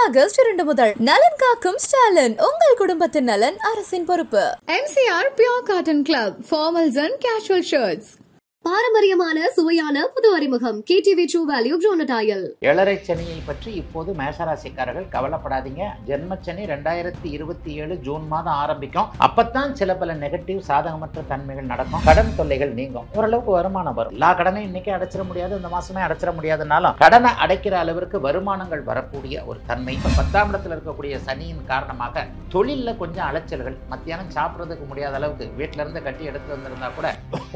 August 2 முதல் நலன் காக்கும் ஸ்டாலின் உங்கள் குடும்பத்தின் நலன் அரசின் பொறுப்பு. MCR Pure Cotton Club formals and casual shirts. பாரம்பரியமான சுவையான புது அறிமுகம் KTV True Value Bronadile. ஏழரை சனியை பற்றி இப்போது மேஷராசிக்காரர்கள் கவலைப்படாதீங்க. ஜென்மச்சனி 2027 ஜூன் மாதம் ஆரம்பிக்கும். அப்பத்தான் சில பல நெகட்டிவ் சாதகமற்ற தன்மைகள் நடக்கும். கடன் தொல்லைகள் நீங்கும். ஓரளவுக்கு வருமானம் வரும். எல்லா கடனையும் இன்னைக்கே அடைச்சிட முடியாது, இந்த மாசமே அடைச்சிட முடியாதுனாலும் கடனை அடைக்கிற அளவிற்கு வருமானங்கள் வரக்கூடிய ஒரு தன்மை. 10ஆம் இடத்துல இருக்கக்கூடிய சனியின் காரணமாக தொழில கொஞ்சம் அலைச்சல்கள், மத்தியானம் சாப்பிட்றதுக்கு முடியாத அளவுக்கு வீட்டில இருந்து கட்டி எடுத்து வந்திருந்தா கூட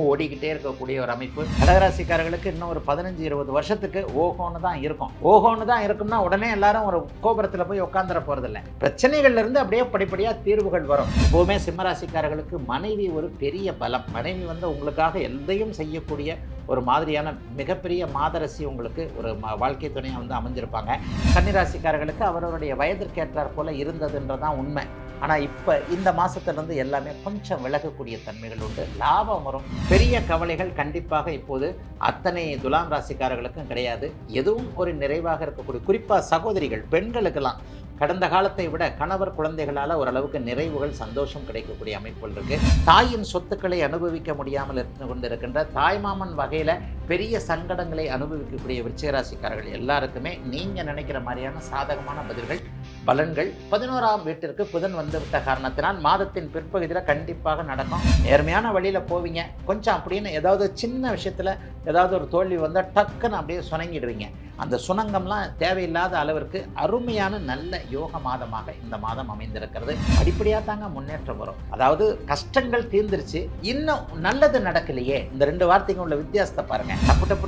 ஓடிக்கிட்டே இருக்கக்கூடிய ஒரு அமைப்பு. கடகராசிக்காரர்களுக்கு இன்னும் ஒரு 15-20 வருஷத்துக்கு ஓஹோன்னு தான் இருக்கும். ஓஹோன்னு தான் இருக்கும்னா உடனே எல்லாரும் ஒரு கோபுரத்தில் போய் உட்காந்துட போறதில்லை. பிரச்சனைகள்ல இருந்து அப்படியே படிப்படியா தீர்வுகள் வரும். எப்பவுமே சிம்மராசிக்காரர்களுக்கு மனைவி ஒரு பெரிய பலம். மனைவி உங்களுக்காக எதையும் செய்யக்கூடிய ஒரு மாதிரியான மிகப்பெரிய மாதரசி உங்களுக்கு ஒரு வாழ்க்கை துணையை அமைஞ்சிருப்பாங்க. கன்னிராசிக்காரர்களுக்கு அவருடைய வயதிற்கேற்றார் போல இருந்ததுன்றதான் உண்மை. ஆனால் இப்போ இந்த மாதத்துலேருந்து எல்லாமே கொஞ்சம் விலகக்கூடிய தன்மைகள் உண்டு. லாபம் வரும். பெரிய கவலைகள் கண்டிப்பாக இப்போது அத்தனை துலாம் ராசிக்காரர்களுக்கும் கிடையாது. எதுவும் ஒரு நிறைவாக இருக்கக்கூடிய, குறிப்பாக சகோதரிகள் பெண்களுக்கெல்லாம் கடந்த காலத்தை விட கணவர் குழந்தைகளால் ஓரளவுக்கு நிறைவுகள் சந்தோஷம் கிடைக்கக்கூடிய அமைப்புகள் இருக்கு. தாயின் சொத்துக்களை அனுபவிக்க முடியாமல் இருந்து கொண்டிருக்கின்ற தாய்மாமன் வகையில் பெரிய சங்கடங்களை அனுபவிக்கக்கூடிய விருச்சிகராசிக்காரர்கள் எல்லாருக்குமே நீங்கள் நினைக்கிற மாதிரியான சாதகமான பதில்கள் பலன்கள் 11ஆம் வீட்டிற்கு புதன் வந்துவிட்ட காரணத்தினால் மாதத்தின் பிற்பகுதியில் கண்டிப்பாக நடக்கும். நேர்மையான வழியில் போவீங்க. கொஞ்சம் அப்படின்னு ஏதாவது சின்ன விஷயத்தில் ஏதாவது ஒரு தோல்வி வந்தால் டக்குன்னு அப்படியே சுணங்கிடுவீங்க. அந்த சுணங்கம்லாம் தேவையில்லாத அளவிற்கு அருமையான நல்ல யோக மாதமாக இந்த மாதம் அமைந்திருக்கிறது. அடிப்படையாக தாங்க முன்னேற்றம் வரும். அதாவது கஷ்டங்கள் தீர்ந்துருச்சு, இன்னும் நல்லது நடக்கலையே. இந்த 2 வார்த்தைக்கு உள்ள வித்தியாசத்தை பாருங்க.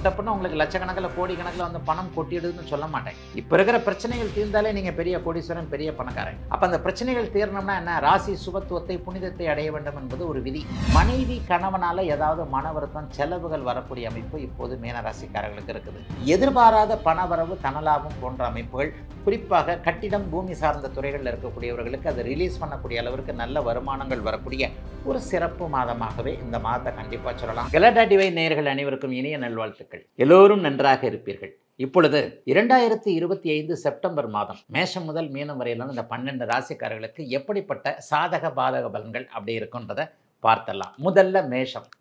டப்புன்னு உங்களுக்கு லட்சக்கணக்கில் கோடி கணக்கில் பணம் கொட்டிடுதுன்னு சொல்ல மாட்டேன். இப்போ இருக்கிற பிரச்சனைகள் தீர்ந்தாலே நீங்கள் பெரிய கோடீஸ்வரன், பெரிய பணக்காரன். அப்போ அந்த பிரச்சனைகள் தீரணும்னா என்ன? ராசி சுபத்துவத்தை புனிதத்தை அடைய வேண்டும் என்பது ஒரு விதி. மனைவி கணவனால ஏதாவது மன வருத்தம் செலவுகள் வரக்கூடிய அமைப்பு இப்போது மீனராசிக்காரர்களுக்கு இருக்குது. எதிர்பாராத பணவரவு தனலாபம் போன்ற அமைப்புகள், குறிப்பாக கட்டிடம் பூமி சார்ந்த துறைகளில் இருக்கக்கூடியவர்களுக்கு அதை ரிலீஸ் பண்ணக்கூடிய அளவிற்கு நல்ல வருமானங்கள் வரக்கூடிய ஒரு சிறப்பு மாதமாகவே இந்த மாதத்தை கண்டிப்பாக சொல்லலாம். கலடா டிவைன் நேயர்கள் அனைவருக்கும் இனிய நல்வாழ்த்துக்கள். எல்லோரும் நன்றாக இருப்பீர்கள். இப்பொழுது 2025 செப்டம்பர் மாதம் மேஷம் முதல் மீனம் வரையிலான இந்த 12 ராசிக்காரர்களுக்கு எப்படிப்பட்ட சாதக பாதக பலன்கள் அப்படி இருக்குன்றதை பார்த்தலாம். முதல்ல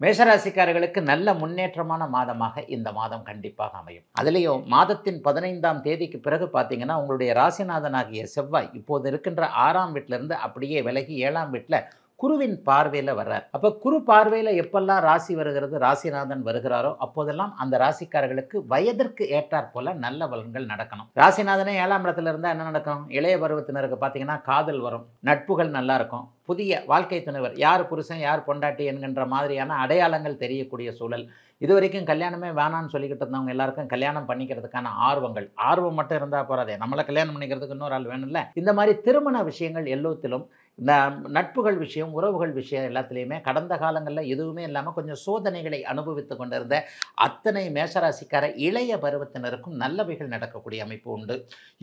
மேஷராசிக்காரர்களுக்கு நல்ல முன்னேற்றமான மாதமாக இந்த மாதம் கண்டிப்பாக அமையும். அதுலேயும் மாதத்தின் 15ஆம் தேதிக்கு பிறகு பார்த்தீங்கன்னா உங்களுடைய ராசிநாதனாகிய செவ்வாய் இப்போது இருக்கின்ற 6ஆம் வீட்டிலிருந்து அப்படியே விலகி 7ஆம் வீட்டில் குருவின் பார்வையில் வர்றார். அப்போ குரு பார்வையில் எப்பெல்லாம் ராசி வருகிறது, ராசிநாதன் வருகிறாரோ அப்போதெல்லாம் அந்த ராசிக்காரர்களுக்கு வயதிற்கு ஏற்றாற் போல நல்ல பலன்கள் நடக்கணும். ராசிநாதனே 7ஆம் இடத்துல இருந்தால் என்ன நடக்கும்? இளைய பருவத்தினருக்கு பார்த்தீங்கன்னா காதல் வரும், நட்புகள் நல்லா இருக்கும், புதிய வாழ்க்கை துணைவர், யார் புருஷன் யார் பொண்டாட்டி என்கின்ற மாதிரியான அடையாளங்கள் தெரியக்கூடிய சூழல். இது வரைக்கும் கல்யாணமே வேணான்னு சொல்லிக்கிட்டு இருந்தவங்க எல்லாருக்கும் கல்யாணம் பண்ணிக்கிறதுக்கான ஆர்வம் மட்டும் இருந்தால் போறாதே, நம்மளை கல்யாணம் பண்ணிக்கிறதுக்கு இன்னொரு ஆள் வேணும்ல. இந்த மாதிரி திருமண விஷயங்கள் எல்லாத்திலும், இந்த நட்புகள் விஷயம், உறவுகள் விஷயம் எல்லாத்துலேயுமே கடந்த காலங்களில் எதுவுமே இல்லாமல் கொஞ்சம் சோதனைகளை அனுபவித்து கொண்டிருந்த அத்தனை மேஷராசிக்கார இளைய பருவத்தினருக்கும் நல்லவைகள் நடக்கக்கூடிய அமைப்பு உண்டு.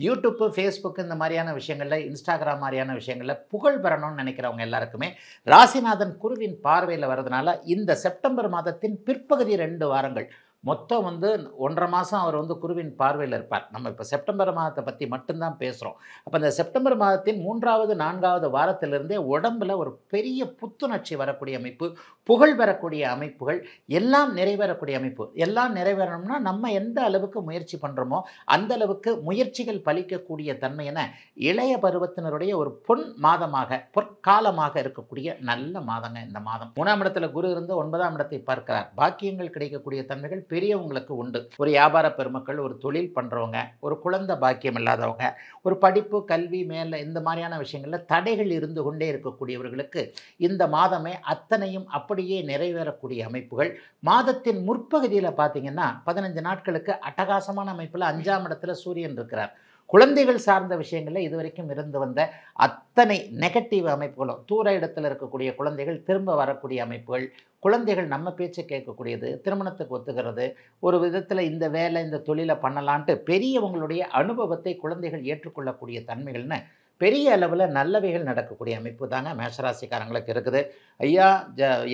யூடியூப்பு, ஃபேஸ்புக் இந்த மாதிரியான விஷயங்களில், இன்ஸ்டாகிராம் மாதிரியான விஷயங்களில் புகழ் பெறணும்னு நினைக்கிறவங்க எல்லாருக்குமே ராசிநாதன் குருவின் பார்வையில் வர்றதுனால இந்த செப்டம்பர் மாதத்தின் பிற்பகுதி 2 வாரங்கள் மொத்தம் 1.5 மாதம் அவர் குருவின் பார்வையில் இருப்பார். நம்ம இப்போ செப்டம்பர் மாதத்தை பற்றி மட்டும்தான் பேசுகிறோம். அப்போ இந்த செப்டம்பர் மாதத்தின் 3வது 4வது வாரத்திலிருந்தே உடம்புல ஒரு பெரிய புத்துணர்ச்சி வரக்கூடிய அமைப்பு, புகழ் பெறக்கூடிய அமைப்புகள் எல்லாம் நிறைவேறக்கூடிய அமைப்பு. எல்லாம் நிறைவேறணும்னா நம்ம எந்த அளவுக்கு முயற்சி பண்ணுறோமோ அந்த அளவுக்கு முயற்சிகள் பலிக்கக்கூடிய தன்மை என இளைய பருவத்தினருடைய ஒரு பொற்காலமாக இருக்கக்கூடிய நல்ல மாதங்க இந்த மாதம். 3ஆம் இடத்துல குரு இருந்து 9ஆம் இடத்தை பார்க்கிறார். பாக்கியங்கள் கிடைக்கக்கூடிய தன்மைகள் பெரியவங்களுக்கு உண்டு. ஒரு வியாபார பெருமக்கள், ஒரு தொழில் பண்ணுறவங்க, ஒரு குழந்தை பாக்கியம் இல்லாதவங்க, ஒரு படிப்பு கல்வி மேலே இந்த மாதிரியான விஷயங்களில் தடைகள் இருந்து கொண்டே இருக்கக்கூடியவர்களுக்கு இந்த மாதமே அத்தனையும் அப்படியே நிறைவேறக்கூடிய அமைப்புகள். மாதத்தின் முற்பகுதியில் பார்த்தீங்கன்னா 15 நாட்களுக்கு அட்டகாசமான அமைப்பில் 5ஆம் இடத்துல சூரியன் இருக்கிறார். குழந்தைகள் சார்ந்த விஷயங்களில் இதுவரைக்கும் இருந்து வந்த அத்தனை நெகட்டிவ் அமைப்புகளும், தூர இடத்துல இருக்கக்கூடிய குழந்தைகள் திரும்ப வரக்கூடிய அமைப்புகள், குழந்தைகள் நம்ம பேச்சை கேட்கக்கூடியது, திருமணத்துக்கு ஒத்துக்கிறது, ஒரு விதத்தில் இந்த வேலை இந்த தொழிலை பண்ணலான்ட்டு பெரியவங்களுடைய அனுபவத்தை குழந்தைகள் ஏற்றுக்கொள்ளக்கூடிய தன்மைகள்னு பெரிய அளவில் நல்லவைகள் நடக்கக்கூடிய அமைப்பு தாங்க மேஷராசிக்காரங்களுக்கு இருக்குது. ஐயா,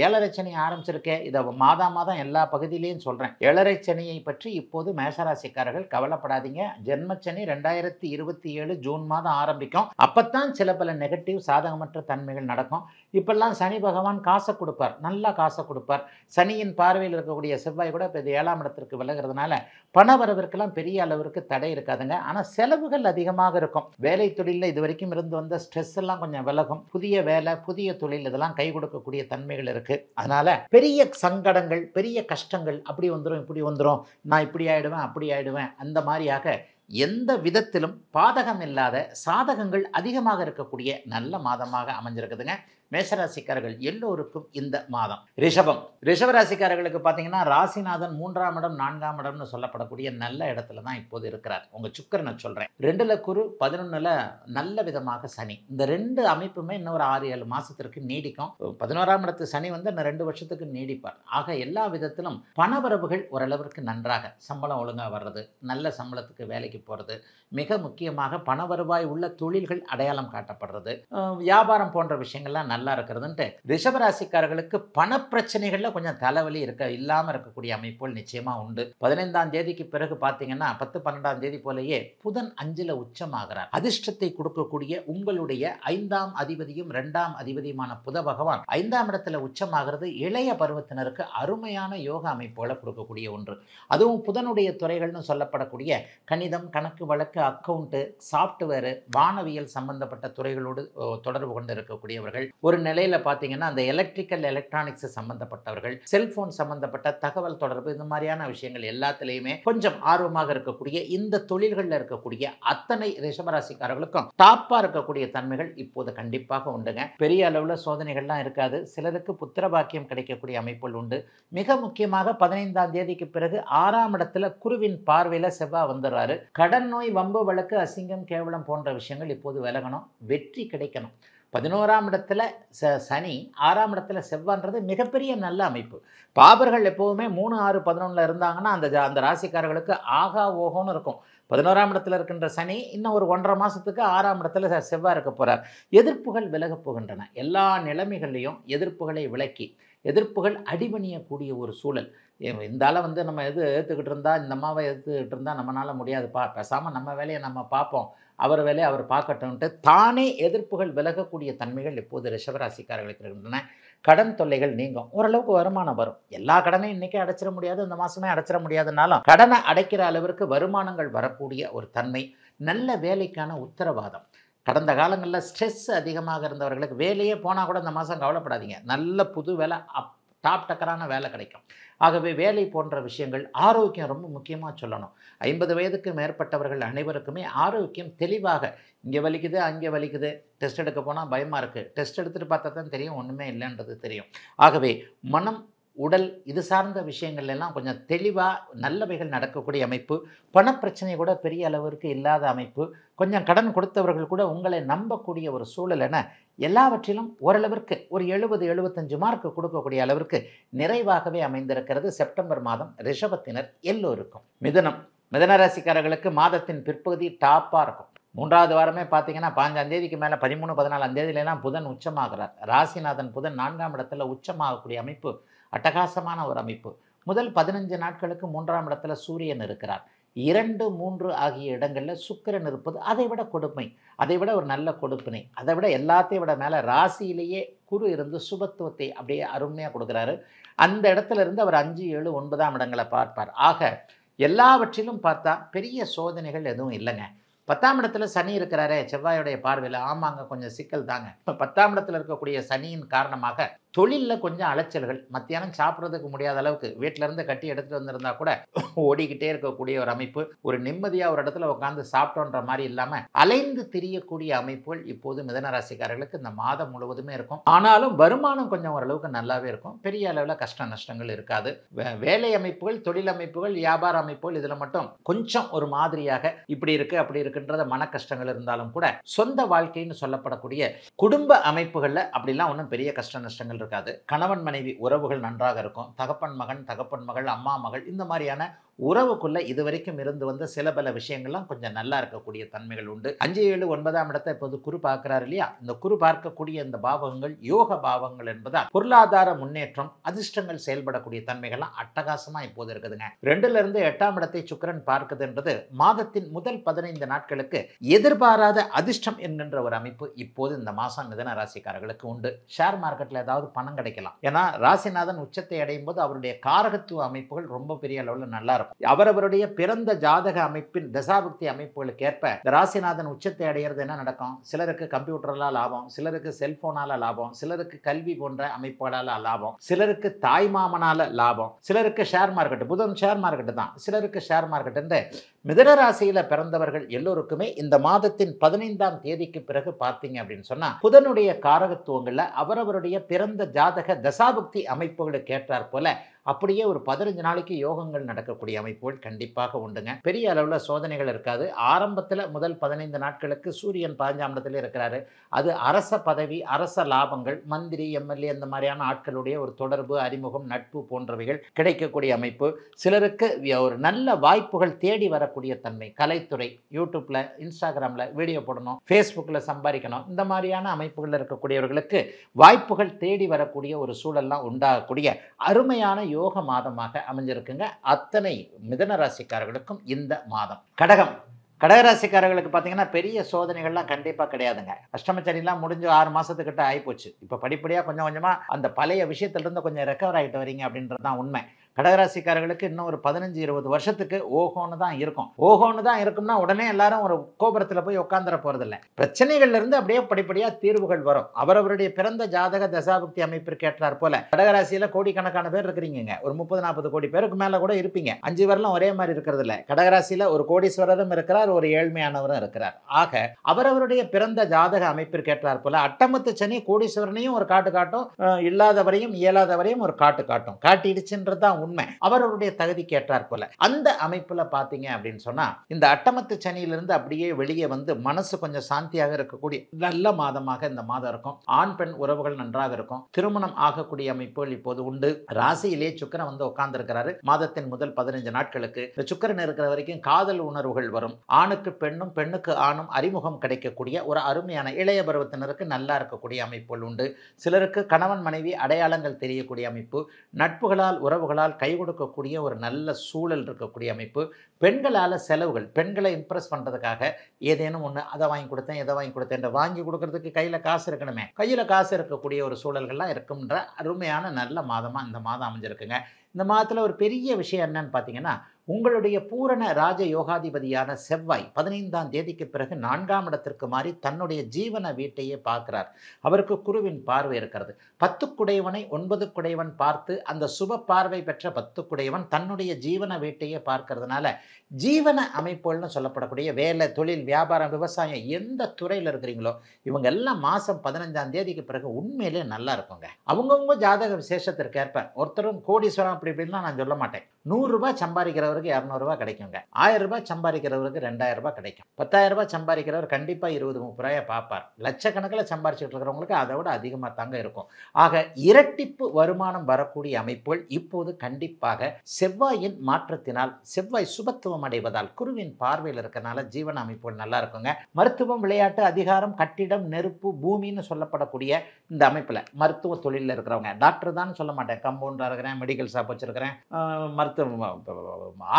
ஏழரை சனி ஆரம்பிச்சிருக்கே, இதை மாதம் எல்லா பகுதியிலையும் சொல்கிறேன். ஏழரை சனியை பற்றி இப்போது மேஷராசிக்காரர்கள் கவலைப்படாதீங்க. ஜென்மச்சனி 2027 ஜூன் மாதம் ஆரம்பிக்கும். அப்போத்தான் சில பல நெகட்டிவ் சாதகமற்ற தன்மைகள் நடக்கும். இப்பெல்லாம் சனி பகவான் காசை கொடுப்பார், நல்லா காசை கொடுப்பார். சனியின் பார்வையில் இருக்கக்கூடிய செவ்வாய் கூட இப்போ இது 7ஆம் இடத்திற்கு விலகிறதுனால பண வரவிற்கெல்லாம் பெரிய அளவிற்கு தடை இருக்காதுங்க. ஆனால் செலவுகள் அதிகமாக இருக்கும். வேலை தொழிலில் இது வரைக்கும் இருந்து வந்த ஸ்ட்ரெஸ் எல்லாம் கொஞ்சம் விலகும். புதிய வேலை, புதிய தொழில் இதெல்லாம் கை கொடுக்கக்கூடிய தன்மைகள் இருக்குது. அதனால் பெரிய சங்கடங்கள், பெரிய கஷ்டங்கள் அப்படி வந்துடும், இப்படி வந்துடும், நான் இப்படி ஆகிடுவேன், அப்படி ஆகிடுவேன், அந்த மாதிரியாக எந்த விதத்திலும் பாதகம் இல்லாத சாதகங்கள் அதிகமாக இருக்கக்கூடிய நல்ல மாதமாக அமைஞ்சிருக்குதுங்க. மேஷராசிக்காரர்கள் எல்லோருக்கும் இந்த மாதம். ரிஷபராசிக்காரர்களுக்கு பார்த்தீங்கன்னா ராசிநாதன் 3ஆம் இடம் 4ஆம் இடம்னு சொல்லப்படக்கூடிய நல்ல இடத்துல தான் இப்போது இருக்கிறார். உங்கள் சுக்கிரனை சொல்கிறேன். 2ல் குரு, 11ல் நல்ல விதமாக சனி. இந்த 2 அமைப்புமே இன்னும் ஒரு 6-7 மாதத்திற்கு நீடிக்கும். 11ஆம் இடத்து சனி வந்து இன்னும் 2 வருஷத்துக்கு நீடிப்பார். ஆக எல்லா விதத்திலும் பணவரவுகள் ஓரளவிற்கு நன்றாக, சம்பளம் ஒழுங்காக வர்றது, நல்ல சம்பளத்துக்கு வேலைக்கு போகிறது, மிக முக்கியமாக பணவருவாய் உள்ள தொழில்கள் அடையாளம் காட்டப்படுறது, வியாபாரம் போன்ற விஷயங்கள்லாம் நல்லா இருக்கிறதுன்ட்டு ரிஷபராசிக்காரர்களுக்கு பண பிரச்சனைகளில் கொஞ்சம் தலைவலி இல்லாமல் இருக்கக்கூடிய அமைப்புகள் நிச்சயமாக உண்டு. 15ஆம் தேதிக்கு பிறகு பார்த்தீங்கன்னா 10-12ஆம் தேதி போலேயே புதன் 5ல் உச்சமாகிறார். அதிர்ஷ்டத்தை கொடுக்கக்கூடிய உங்களுடைய 5ஆம் அதிபதியும் 2ஆம் அதிபதியுமான புத பகவான் 5ஆம் இடத்துல உச்சமாகிறது. இளைய பருவத்தினருக்கு அருமையான யோக அமைப்புகளை கொடுக்கக்கூடிய ஒன்று. அதுவும் புதனுடைய துறைகள்னு சொல்லப்படக்கூடிய கணிதம், கணக்கு வழக்கு, அக்கவுண்ட்டு, சாஃப்ட்வேரு, வானவியல் சம்பந்தப்பட்ட துறைகளோடு தொடர்பு கொண்டு இருக்கக்கூடியவர்கள், ஒரு நிலையில் பார்த்தீங்கன்னா அந்த எலக்ட்ரானிக்ஸ் சம்பந்தப்பட்டவர்கள், செல்போன் சம்பந்தப்பட்ட தகவல் தொடர்பு, இந்த மாதிரியான விஷயங்கள் எல்லாத்திலையுமே கொஞ்சம் ஆர்வமாக இருக்கக்கூடிய இந்த தொழில்களில் இருக்கக்கூடிய அத்தனை ரிஷபராசிக்காரர்களுக்கும் டாப்பாக இருக்கக்கூடிய தன்மைகள் இப்போது கண்டிப்பாக உண்டுங்க. பெரிய அளவில் சோதனைகள்லாம் இருக்காது. சிலருக்கு புத்திர பாக்கியம் கிடைக்கக்கூடிய அமைப்புகள் உண்டு. மிக முக்கியமாக 15ஆம் தேதிக்கு பிறகு 6ஆம் இடத்துல குருவின் பார்வையில் செவ்வாய் வந்துடுறாரு. கடன் நோய், வம்பு வழக்கு, அசிங்கம், கேவலம் போன்ற விஷயங்கள் இப்போது விலகணும், வெற்றி கிடைக்கணும். 11ஆம் இடத்துல சனி, 6ஆம் இடத்துல செவ்வான்றது மிகப்பெரிய நல்ல அமைப்பு. பாபர்கள் எப்போவுமே 3, 6, 11 இருந்தாங்கன்னா அந்த ராசிக்காரர்களுக்கு ஆகா ஓகோன்னு இருக்கும். 11ஆம் இடத்துல இருக்கின்ற சனி இன்னும் ஒரு 1.5 மாதத்துக்கு 6ஆம் இடத்துல செவ்வாய் இருக்க போகிறார். எதிர்ப்புகள் விலகப் போகின்றன. எல்லா நிலைமைகள்லையும் எதிர்ப்புகளை விலக்கி, எதிர்ப்புகள் அடிபணியக்கூடிய ஒரு சூழல். இந்த ஆளை வந்து நம்ம எதிர்த்துக்கிட்டு இருந்தால், இந்த அம்மாவை எதிர்த்துக்கிட்டு இருந்தால் நம்மளால் முடியாதுப்பா, பேசாமல் நம்ம வேலையை நம்ம பார்ப்போம், அவர் வேலையை அவர் பார்க்கட்டும்ட்டு தானே எதிர்ப்புகள் விலகக்கூடிய தன்மைகள் இப்போது ரிஷபராசிக்காரர்களுக்கு இருக்கின்றன. கடன் தொல்லைகள் நீங்கும். ஓரளவுக்கு வருமானம் வரும். எல்லா கடனையும் இன்றைக்கே அடைச்சிட முடியாது, இந்த மாதமே அடைச்சிட முடியாதுனாலும் கடனை அடைக்கிற அளவிற்கு வருமானங்கள் வரக்கூடிய ஒரு தன்மை, நல்ல வேலைக்கான உத்தரவாதம். கடந்த காலங்களில் ஸ்ட்ரெஸ் அதிகமாக இருந்தவர்களுக்கு வேலையே போனால் கூட இந்த மாதம் கவலைப்படாதீங்க, நல்ல புது வேலை, டாப் டக்கரான வேலை கிடைக்கும். ஆகவே வேலை போன்ற விஷயங்கள், ஆரோக்கியம் ரொம்ப முக்கியமாக சொல்லணும். 50 வயதுக்கு மேற்பட்டவர்கள் அனைவருக்குமே ஆரோக்கியம் தெளிவாக, இங்கே வலிக்குது, அங்கே வலிக்குது, டெஸ்ட் எடுக்க போனால் பயமாக இருக்குது, டெஸ்ட் எடுத்துகிட்டு பார்த்தா தான் தெரியும் ஒன்றுமே இல்லைன்றது தெரியும். ஆகவே மனம், உடல் இது சார்ந்த விஷயங்கள் எல்லாம் கொஞ்சம் தெளிவாக நல்லவைகள் நடக்கக்கூடிய அமைப்பு. பணப்பிரச்சனை கூட பெரிய அளவிற்கு இல்லாத அமைப்பு. கொஞ்சம் கடன் கொடுத்தவர்கள் கூட உங்களை நம்பக்கூடிய ஒரு சூழல் என எல்லாவற்றிலும் ஓரளவிற்கு ஒரு 70-75 மார்க் கொடுக்கக்கூடிய அளவிற்கு நிறைவாகவே அமைந்திருக்கிறது செப்டம்பர் மாதம் ரிஷபத்தினர் எல்லோருக்கும். மிதுன ராசிக்காரர்களுக்கு மாதத்தின் பிற்பகுதி டாப்பாக இருக்கும். 3வது வாரமே பார்த்தீங்கன்னா 15ஆம் தேதிக்கு மேலே 13, 14ஆம் தேதியிலலாம் புதன் உச்சமாகிறார். ராசிநாதன் புதன் 4ஆம் இடத்துல உச்சமாகக்கூடிய அமைப்பு அட்டகாசமான ஒரு அமைப்பு. முதல் 15 நாட்களுக்கு 3ஆம் இடத்துல சூரியன் இருக்கிறார். 2, 3 ஆகிய இடங்களில் சுக்கிரன் இருப்பது அதை விட கொடுமை, அதை விட ஒரு நல்ல கொடுப்பினை, அதை விட எல்லாத்தையும் விட மேலே ராசியிலேயே குரு இருந்து சுபத்துவத்தை அப்படியே அருமையாக கொடுக்குறாரு. அந்த இடத்துல இருந்து அவர் 5, 7, 9ஆம் இடங்களை பார்ப்பார். ஆக எல்லாவற்றிலும் பார்த்தா பெரிய சோதனைகள் எதுவும் இல்லைங்க. 10ஆம் இடத்துல சனி இருக்கிறாரே செவ்வாயுடைய பார்வையில், ஆமாங்க கொஞ்சம் சிக்கல் தாங்க. இப்போ 10ஆம் இடத்துல இருக்கக்கூடிய சனியின் காரணமாக தொழிலில் கொஞ்சம் அலைச்சல்கள், மத்தியானம் சாப்பிட்றதுக்கு முடியாத அளவுக்கு வீட்டிலேருந்து கட்டி எடுத்துகிட்டு வந்திருந்தா கூட ஓடிக்கிட்டே இருக்கக்கூடிய ஒரு அமைப்பு. ஒரு நிம்மதியாக ஒரு இடத்துல உட்காந்து சாப்பிட்டோன்ற மாதிரி இல்லாமல் அலைந்து திரியக்கூடிய அமைப்புகள் இப்போது மிதுன ராசிக்காரர்களுக்கு இந்த மாதம் முழுவதுமே இருக்கும். ஆனாலும் வருமானம் கொஞ்சம் ஓரளவுக்கு நல்லாவே இருக்கும். பெரிய அளவில் கஷ்ட நஷ்டங்கள் இருக்காது. வேலை அமைப்புகள், தொழில் அமைப்புகள், வியாபார அமைப்புகள் இதில் மட்டும் கொஞ்சம் ஒரு மாதிரியாக இப்படி இருக்குது அப்படி இருக்குன்றத மன கஷ்டங்கள் இருந்தாலும் கூட சொந்த வாழ்க்கைன்னு சொல்லப்படக்கூடிய குடும்ப அமைப்புகளில் அப்படிலாம் ஒன்றும் பெரிய கஷ்ட நஷ்டங்கள் இருக்காது. கணவன் மனைவி உறவுகள் நன்றாக இருக்கும். தகப்பன் மகன், தகப்பன் மகள், அம்மா மகள், இந்த மாதிரியான உறவுக்குள்ள இதுவரைக்கும் இருந்து வந்த சில பல விஷயங்கள்லாம் கொஞ்சம் நல்லா இருக்கக்கூடிய தன்மைகள் உண்டு. 5, 7, 9ஆம் இடத்தை இப்போது குரு பார்க்கிறார் இல்லையா? இந்த குரு பார்க்கக்கூடிய இந்த பாவகங்கள் யோக பாவங்கள் என்பதால் பொருளாதார முன்னேற்றம், அதிர்ஷ்டங்கள் செயல்படக்கூடிய தன்மைகள்லாம் அட்டகாசமா இப்போது இருக்குதுங்க. 2ல இருந்து 8ஆம் இடத்தை சுக்கிரன் பார்க்குதுன்றது மாதத்தின் முதல் 15 நாட்களுக்கு எதிர்பாராத அதிர்ஷ்டம் என்கின்ற ஒரு அமைப்பு இப்போது இந்த மாசம் மிதுன ராசிக்காரர்களுக்கு உண்டு. ஷேர் மார்க்கெட்ல ஏதாவது பணம் கிடைக்கலாம். ஏன்னா ராசிநாதன் உச்சத்தை அடையும் போது அவருடைய காரகத்துவ அமைப்புகள் ரொம்ப பெரிய அளவில் நல்லா இருக்கும். அவரவருடைய பிறந்த ஜாதக அமைப்பின் தசாபுக்தி அமைப்புகளுக்கு ஏற்ப இந்த ராசிநாதன் உச்சத்தை அடைகிறது என்ன நடக்கும்? சிலருக்கு கம்ப்யூட்டரால லாபம், சிலருக்கு செல்போனால லாபம், சிலருக்கு கல்வி போன்ற அமைப்புகளால லாபம், சிலருக்கு தாய்மாமனால லாபம், சிலருக்கு ஷேர் மார்க்கெட், புதன் ஷேர் மார்க்கெட் தான், சிலருக்கு ஷேர் மார்க்கெட் என்று மிதுன ராசியில பிறந்தவர்கள் எல்லோருக்குமே இந்த மாதத்தின் 15ஆம் தேதிக்கு பிறகு பார்த்தீங்க அப்படின்னு சொன்னா புதனுடைய காரகத்துவங்கள்ல அவரவருடைய பிறந்த ஜாதக தசாபுக்தி அமைப்புகளுக்கு ஏற்றாற் போல அப்படியே ஒரு 15 நாளைக்கு யோகங்கள் நடக்கக்கூடிய அமைப்புகள் கண்டிப்பாக உண்டுங்க. பெரிய அளவில் சோதனைகள் இருக்காது. ஆரம்பத்தில் முதல் 15 நாட்களுக்கு சூரியன் 15ஆம் இடத்துல இருக்கிறாரு. அது அரச பதவி, அரச லாபங்கள், மந்திரி, எம்எல்ஏ இந்த மாதிரியான ஆட்களுடைய ஒரு தொடர்பு, அறிமுகம், நட்பு போன்றவைகள் கிடைக்கக்கூடிய அமைப்பு. சிலருக்கு ஒரு நல்ல வாய்ப்புகள் தேடி வரக்கூடிய தன்மை, கலைத்துறை, யூடியூப்ல, இன்ஸ்டாகிராமில் வீடியோ போடணும், ஃபேஸ்புக்கில் சம்பாதிக்கணும், இந்த மாதிரியான அமைப்புகளில் இருக்கக்கூடியவர்களுக்கு வாய்ப்புகள் தேடி வரக்கூடிய ஒரு சூழல்லாம் உண்டாகக்கூடிய அருமையான யோக மாதமாக அமைஞ்சிருக்குங்க அத்தனை மிதுன ராசிக்காரர்களுக்கும் இந்த மாதம். கடகராசிக்காரர்களுக்கு பார்த்தீங்கன்னா பெரிய சோதனைகள்லாம் கண்டிப்பாக கிடையாதுங்க. அஷ்டமச்சனிலாம் முடிஞ்சு 6 மாதத்துக்கிட்ட ஆகிப்போச்சு. இப்போ படிப்படியாக கொஞ்சம் கொஞ்சமாக அந்த பழைய விஷயத்திலிருந்து கொஞ்சம் ரெக்கவர் ஆகிட்டு வரீங்க அப்படின்றது தான் உண்மை. கடகராசிக்காரர்களுக்கு இன்னும் ஒரு 15-20 வருஷத்துக்கு ஓஹோன்னு தான் இருக்கும். ஓஹோன்னு தான் இருக்கும்னா உடனே எல்லாரும் ஒரு கோபுரத்தில் போய் உட்காந்துட போகிறதில்ல. பிரச்சனைகள்ல இருந்து அப்படியே படிப்படியாக தீர்வுகள் வரும். அவரவருடைய பிறந்த ஜாதக தசாபுக்தி அமைப்பிற்கு ஏற்றார் போல கடகராசியில் கோடிக்கணக்கான பேர் இருக்கிறீங்க. ஒரு 30-40 கோடி பேருக்கு மேலே கூட இருப்பீங்க. 5 வரலாம் ஒரே மாதிரி இருக்கிறது இல்லை. கடகராசியில் ஒரு கோடீஸ்வரரும் இருக்கிறார், ஒரு ஏழ்மையானவரும் இருக்கிறார். ஆக அவரவருடைய பிறந்த ஜாதக அமைப்பிற்கு ஏற்றார் போல அட்டமத்து சனி கோடீஸ்வரனையும் ஒரு காட்டு காட்டும், இல்லாதவரையும் இயலாதவரையும் ஒரு காட்டு காட்டும். காட்டிடுச்சுன்றது தான் உண்மை. அவரவருடைய தகுதிக்கு ஏற்றார் போல அந்த அமைப்புல பாத்தீங்க அப்படின்னு சொன்னா இந்த அட்டமத்து சனியிலிருந்து அப்படியே வெளியே வந்து மனசு கொஞ்சம் சாந்தியாக இருக்கக்கூடிய நல்ல மாதமாக இந்த மாதம் இருக்கும். ஆண் பெண் உறவுகள் நன்றாக இருக்கும். திருமணம் ஆகக்கூடிய அமைப்புகள் இப்போது உண்டு. ராசியிலே சுக்கிரன் வந்து உட்கார்ந்து இருக்கிறாரு. மாதத்தின் முதல் 15 நாட்களுக்கு இந்த சுக்கிரன் இருக்கிற வரைக்கும் காதல் உணர்வுகள் வரும். ஆணுக்கு பெண்ணும், பெண்ணுக்கு ஆணும் அறிமுகம் கிடைக்கக்கூடிய ஒரு அருமையான இளைய பருவத்தினருக்கு நல்லா இருக்கக்கூடிய அமைப்புகள் உண்டு. சிலருக்கு கணவன் மனைவி அடையாளங்கள் தெரியக்கூடிய அமைப்பு, நட்புகளால் உறவுகளால் கை கொடுக்கக்கூடிய ஒரு நல்ல சூழல் இருக்கக்கூடிய அமைப்பு. பெண்களால் செலவுகள், பெண்களை இம்ப்ரெஸ் பண்ணுறதுக்காக ஏதேனும் ஒன்று அதை வாங்கி கொடுத்தேன், எதை வாங்கி கொடுத்தேன், வாங்கி கொடுக்கறதுக்கு கையில் காசு இருக்கணுமே, கையில் காசு இருக்கக்கூடிய ஒரு சூழல்கள்லாம் இருக்குன்ற அருமையான நல்ல மாதமாக இந்த மாதம் அமைஞ்சிருக்குங்க. இந்த மாதத்தில் ஒரு பெரிய விஷயம் என்னன்னு பார்த்தீங்கன்னா உங்களுடைய பூரண ராஜ யோகாதிபதியான செவ்வாய் 15ஆம் தேதிக்கு பிறகு 4ஆம் இடத்திற்கு மாறி தன்னுடைய ஜீவன வீட்டையே பார்க்கிறார். அவருக்கு குருவின் பார்வை இருக்கிறது. 10 குடையவனை 9 குடையவன் பார்த்து அந்த சுப பார்வை பெற்ற 10 குடையவன் தன்னுடைய ஜீவன வீட்டையே பார்க்கறதுனால ஜீவன அமைப்புகள்னு சொல்லப்படக்கூடிய வேலை, தொழில், வியாபாரம், விவசாயம் எந்த துறையில் இருக்கிறீங்களோ இவங்க எல்லாம் மாதம் 15ஆம் தேதிக்கு பிறகு உண்மையிலே நல்லா இருக்குங்க. அவங்கவுங்க ஜாதக விசேஷத்திற்கு ஏற்ப ஒருத்தரும் கோடீஸ்வரம் அப்படி இப்படின்லாம் நான் சொல்ல மாட்டேன். 100 ரூபாய் சம்பாதிக்கிறவருக்கு 200 ரூபாய் கிடைக்குங்க. 1000 ரூபாய் சம்பாதிக்கிறவருக்கு 2000 ரூபாய் கிடைக்கும். 10,000 ரூபாய் சம்பாதிக்கிறவர் கண்டிப்பாக 20-30 ரூபாயை பார்ப்பார். லட்சக்கணக்கில் சம்பாதிச்சுட்டு இருக்கிறவங்களுக்கு அதை விட அதிகமாக தாங்க இருக்கும். ஆக இரட்டிப்பு வருமானம் வரக்கூடிய அமைப்புகள் இப்போது கண்டிப்பாக செவ்வாயின் மாற்றத்தினால், செவ்வாய் சுபத்துவம் அடைவதால், குருவின் பார்வையில் இருக்கிறனால ஜீவன அமைப்புகள் நல்லா இருக்குங்க. மருத்துவம், விளையாட்டு, அதிகாரம், கட்டிடம், நெருப்பு, பூமின்னு சொல்லப்படக்கூடிய இந்த அமைப்பில் மருத்துவ தொழிலில் இருக்கிறவங்க, டாக்டர் தான் சொல்ல மாட்டேன், கம்பவுண்டராக இருக்கிறேன், மெடிக்கல் ஷாப் வச்சிருக்கிறேன்,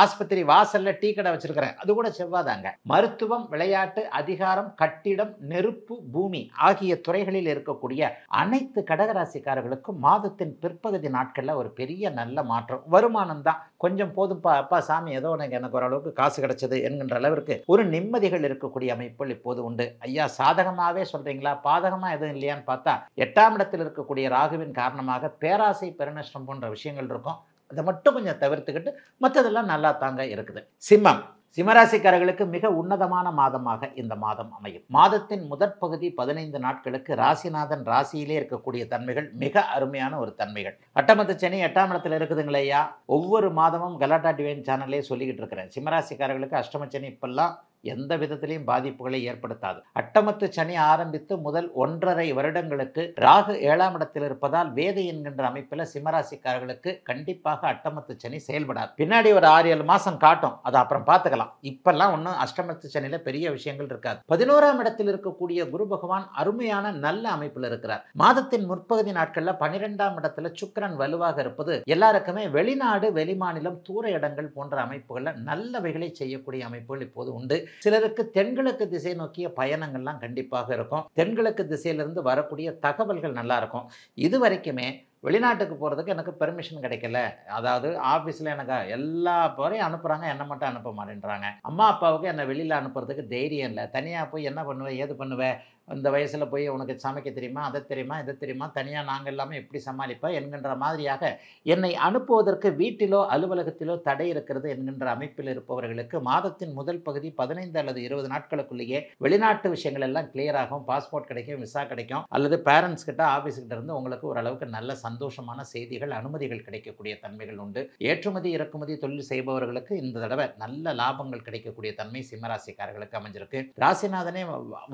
ஆஸ்பத்திரி வாசல்ல டீ கடை வச்சிருக்கிறேன், அது கூட செவ்வாதாங்க. மருத்துவம், விளையாட்டு, அதிகாரம், கட்டிடம், நெருப்பு, பூமி ஆகிய துறைகளில் இருக்கக்கூடிய அனைத்து கடகராசிக்காரர்களுக்கும் மாதத்தின் பிற்பகுதி நாட்கள்ல ஒரு பெரிய நல்ல மாற்றம். வருமானம் தான் கொஞ்சம் போதும்பா, அப்பா சாமி ஏதோ எனக்கு ஓரளவுக்கு காசு கிடைச்சது என்கின்ற அளவிற்கு ஒரு நிம்மதிகள் இருக்கக்கூடிய அமைப்புகள் இப்போது உண்டு. ஐயா சாதகமாகவே சொல்றீங்களா, பாதகமா எதுவும் இல்லையான்னு பார்த்தா 8ஆம் இடத்தில் இருக்கக்கூடிய ராகுவின் காரணமாக பேராசை, பெருநஷ்டம் போன்ற விஷயங்கள் இருக்கும். அதை மட்டும் கொஞ்சம் தவிர்த்துக்கிட்டு மற்றதெல்லாம் நல்லா தாங்க இருக்குது. சிம்மராசிக்காரர்களுக்கு மிக உன்னதமான மாதமாக இந்த மாதம் அமையும். மாதத்தின் முதற் பகுதி 15 நாட்களுக்கு ராசிநாதன் ராசியிலே இருக்கக்கூடிய தன்மைகள் மிக அருமையான ஒரு தன்மைகள். அட்டமத்து சனி 8ஆம் இடத்துல இருக்குதுங்களையா, ஒவ்வொரு மாதமும் கலாட்டா டிவைன் சேனல்லே சொல்லிக்கிட்டு இருக்கிறேன். சிம்மராசிக்காரர்களுக்கு அஷ்டம சனி இப்பெல்லாம் எந்த விதத்திலையும் பாதிப்புகளை ஏற்படுத்தாது. அட்டமத்து சனி ஆரம்பித்து முதல் 1.5 வருடங்களுக்கு ராகு 7ஆம் இடத்தில் இருப்பதால் வேதை என்கின்ற அமைப்பில் சிம்மராசிக்காரர்களுக்கு கண்டிப்பாக அட்டமத்து சனி செயல்படாது. பின்னாடி ஒரு 6-7 மாசம் காட்டும், அதை அப்புறம் பார்த்துக்கலாம். இப்பெல்லாம் ஒன்றும் அஷ்டமத்து சனியில பெரிய விஷயங்கள் இருக்காது. 11ஆம் இடத்தில் இருக்கக்கூடிய குரு பகவான் அருமையான நல்ல அமைப்பில் இருக்கிறார். மாதத்தின் முற்பகுதி நாட்கள்ல 12ஆம் இடத்துல சுக்கிரன் வலுவாக இருப்பது எல்லாருக்குமே வெளிநாடு வெளிமாநிலம் தூர இடங்கள் போன்ற அமைப்புகள்ல நல்லவைகளை செய்யக்கூடிய அமைப்புகள் இப்போது உண்டு. சிலருக்கு தென்கிழக்கு திசை நோக்கிய பயணங்கள்லாம் கண்டிப்பாக இருக்கும். தென்கிழக்கு திசையிலிருந்து வரக்கூடிய தகவல்கள் நல்லா இருக்கும். இது வரைக்குமே வெளிநாட்டுக்கு போகிறதுக்கு எனக்கு பெர்மிஷன் கிடைக்கல, அதாவது ஆஃபீஸில் எனக்கு எல்லா பேரையும் அனுப்புகிறாங்க, என்னை மட்டும் அனுப்ப மாட்டேன்றாங்க. அம்மா அப்பாவுக்கு என்னை வெளியில் அனுப்புறதுக்கு தைரியம் இல்லை. தனியாக போய் என்ன பண்ணுவேன், ஏது பண்ணுவேன், இந்த வயசில் போய் உனக்கு சமைக்க தெரியுமா, அதை தெரியுமா, இதை தெரியுமா, தனியாக நாங்கள் எல்லாமே எப்படி சமாளிப்போம் என்கின்ற மாதிரியாக என்னை அனுப்புவதற்கு வீட்டிலோ அலுவலகத்திலோ தடை இருக்கிறது என்கின்ற அமைப்பில் இருப்பவர்களுக்கு மாதத்தின் முதல் பகுதி 15 அல்லது 20 நாட்களுக்குள்ளேயே வெளிநாட்டு விஷயங்கள் எல்லாம் கிளியர் ஆகும். பாஸ்போர்ட் கிடைக்கும், விசா கிடைக்கும், அல்லது பேரண்ட்ஸ் கிட்ட ஆஃபீஸ் கிட்ட இருந்து உங்களுக்கு ஓரளவுக்கு நல்ல சந்தோஷமான செய்திகள் அனுமதிகள் கிடைக்கக்கூடிய தன்மைகள் உண்டு. ஏற்றுமதி இறக்குமதி தொழில் செய்பவர்களுக்கு இந்த தடவை நல்ல லாபங்கள் கிடைக்கக்கூடிய தன்மை சிம்மராசிக்காரர்களுக்கு அமைஞ்சிருக்கு. ராசிநாதனே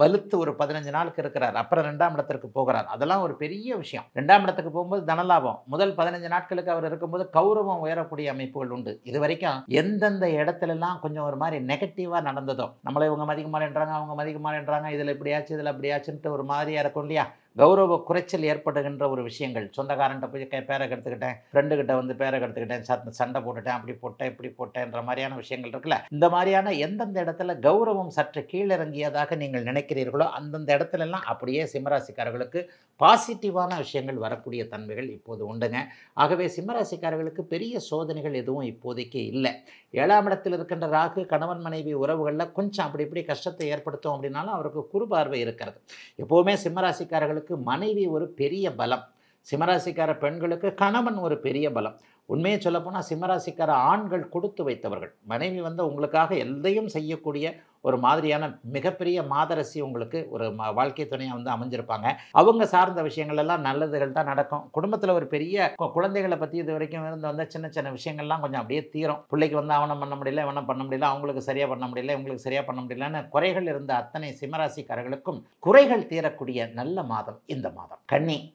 வலுத்து ஒரு 15 நாளுக்கு இருக்கிறார், அப்புறம் 2ஆம் இடத்திற்கு போகிறார். அதெல்லாம் ஒரு பெரிய விஷயம். 2ஆம் இடத்துக்கு போகும்போது தனலாபம். முதல் 15 நாட்களுக்கு அவர் இருக்கும்போது கௌரவம் உயரக்கூடிய அமைப்புகள் உண்டு. இது வரைக்கும் எந்தெந்த இடத்துல எல்லாம் கொஞ்சம் ஒரு மாதிரி நெகட்டிவா நடந்ததோ, நம்மளை இவங்க மதிக்க மாட்டேன்றாங்க, அவங்க மதிக்க மாட்டேன்றாங்க, இதுல இப்படியாச்சு இதுல அப்படியாச்சுன்ட்டு ஒரு மாதிரியா இருக்கும் இல்லையா, கௌரவ குறைச்சல் ஏற்படுகின்ற ஒரு விஷயங்கள். சொந்தக்காரன்ட்ட போய் பேரை கெடுத்துக்கிட்டேன், ஃப்ரெண்டுக்கிட்ட வந்து பேரை கெடுத்துக்கிட்டேன், சண்டை போட்டுட்டேன், அப்படி போட்டேன் இப்படி போட்டேன்ற மாதிரியான விஷயங்கள் இருக்குல்ல, இந்த மாதிரியான எந்தெந்த இடத்துல கௌரவம் சற்று கீழிறங்கியதாக நீங்கள் நினைக்கிறீர்களோ அந்தந்த இடத்துல எல்லாம் அப்படியே சிம்மராசிக்காரர்களுக்கு பாசிட்டிவான விஷயங்கள் வரக்கூடிய தன்மைகள் இப்போது உண்டுங்க. ஆகவே சிம்மராசிக்காரர்களுக்கு பெரிய சோதனைகள் எதுவும் இப்போதைக்கு இல்லை. 7ஆம் இடத்தில் இருக்கின்ற ராகு கணவன் மனைவி உறவுகளில் கொஞ்சம் அப்படி இப்படி கஷ்டத்தை ஏற்படுத்தும் அப்படின்னாலும் அவருக்கு குறுபார்வை இருக்கிறது. எப்போவுமே சிம்மராசிக்காரர்களுக்கு மனைவி ஒரு பெரிய பலம், சிம்மராசிக்கார பெண்களுக்கு கணவன் ஒரு பெரிய பலம். உண்மையை சொல்லப்போனால் சிம்மராசிக்கார ஆண்கள் கொடுத்து வைத்தவர்கள். மனைவி வந்து உங்களுக்காக எதையும் செய்யக்கூடிய ஒரு மாதிரியான மிகப்பெரிய மாதரசி உங்களுக்கு ஒரு வாழ்க்கை துணையாக வந்து அமைஞ்சிருப்பாங்க. அவங்க சார்ந்த விஷயங்கள் எல்லாம் நல்லதுகள் தான் நடக்கும். குடும்பத்தில் ஒரு பெரிய குழந்தைகளை பற்றி இது வரைக்கும் இருந்து வந்த சின்ன சின்ன விஷயங்கள்லாம் கொஞ்சம் அப்படியே தீரும். பிள்ளைக்கு வந்து அவனை பண்ண முடியல, இவனை பண்ண முடியல, அவங்களுக்கு சரியாக பண்ண முடியல, இவங்களுக்கு சரியாக பண்ண முடியலன்னு குறைகள் இருந்த அத்தனை சிம்மராசிக்காரர்களுக்கும் குறைகள் தீரக்கூடிய நல்ல மாதம் இந்த மாதம்.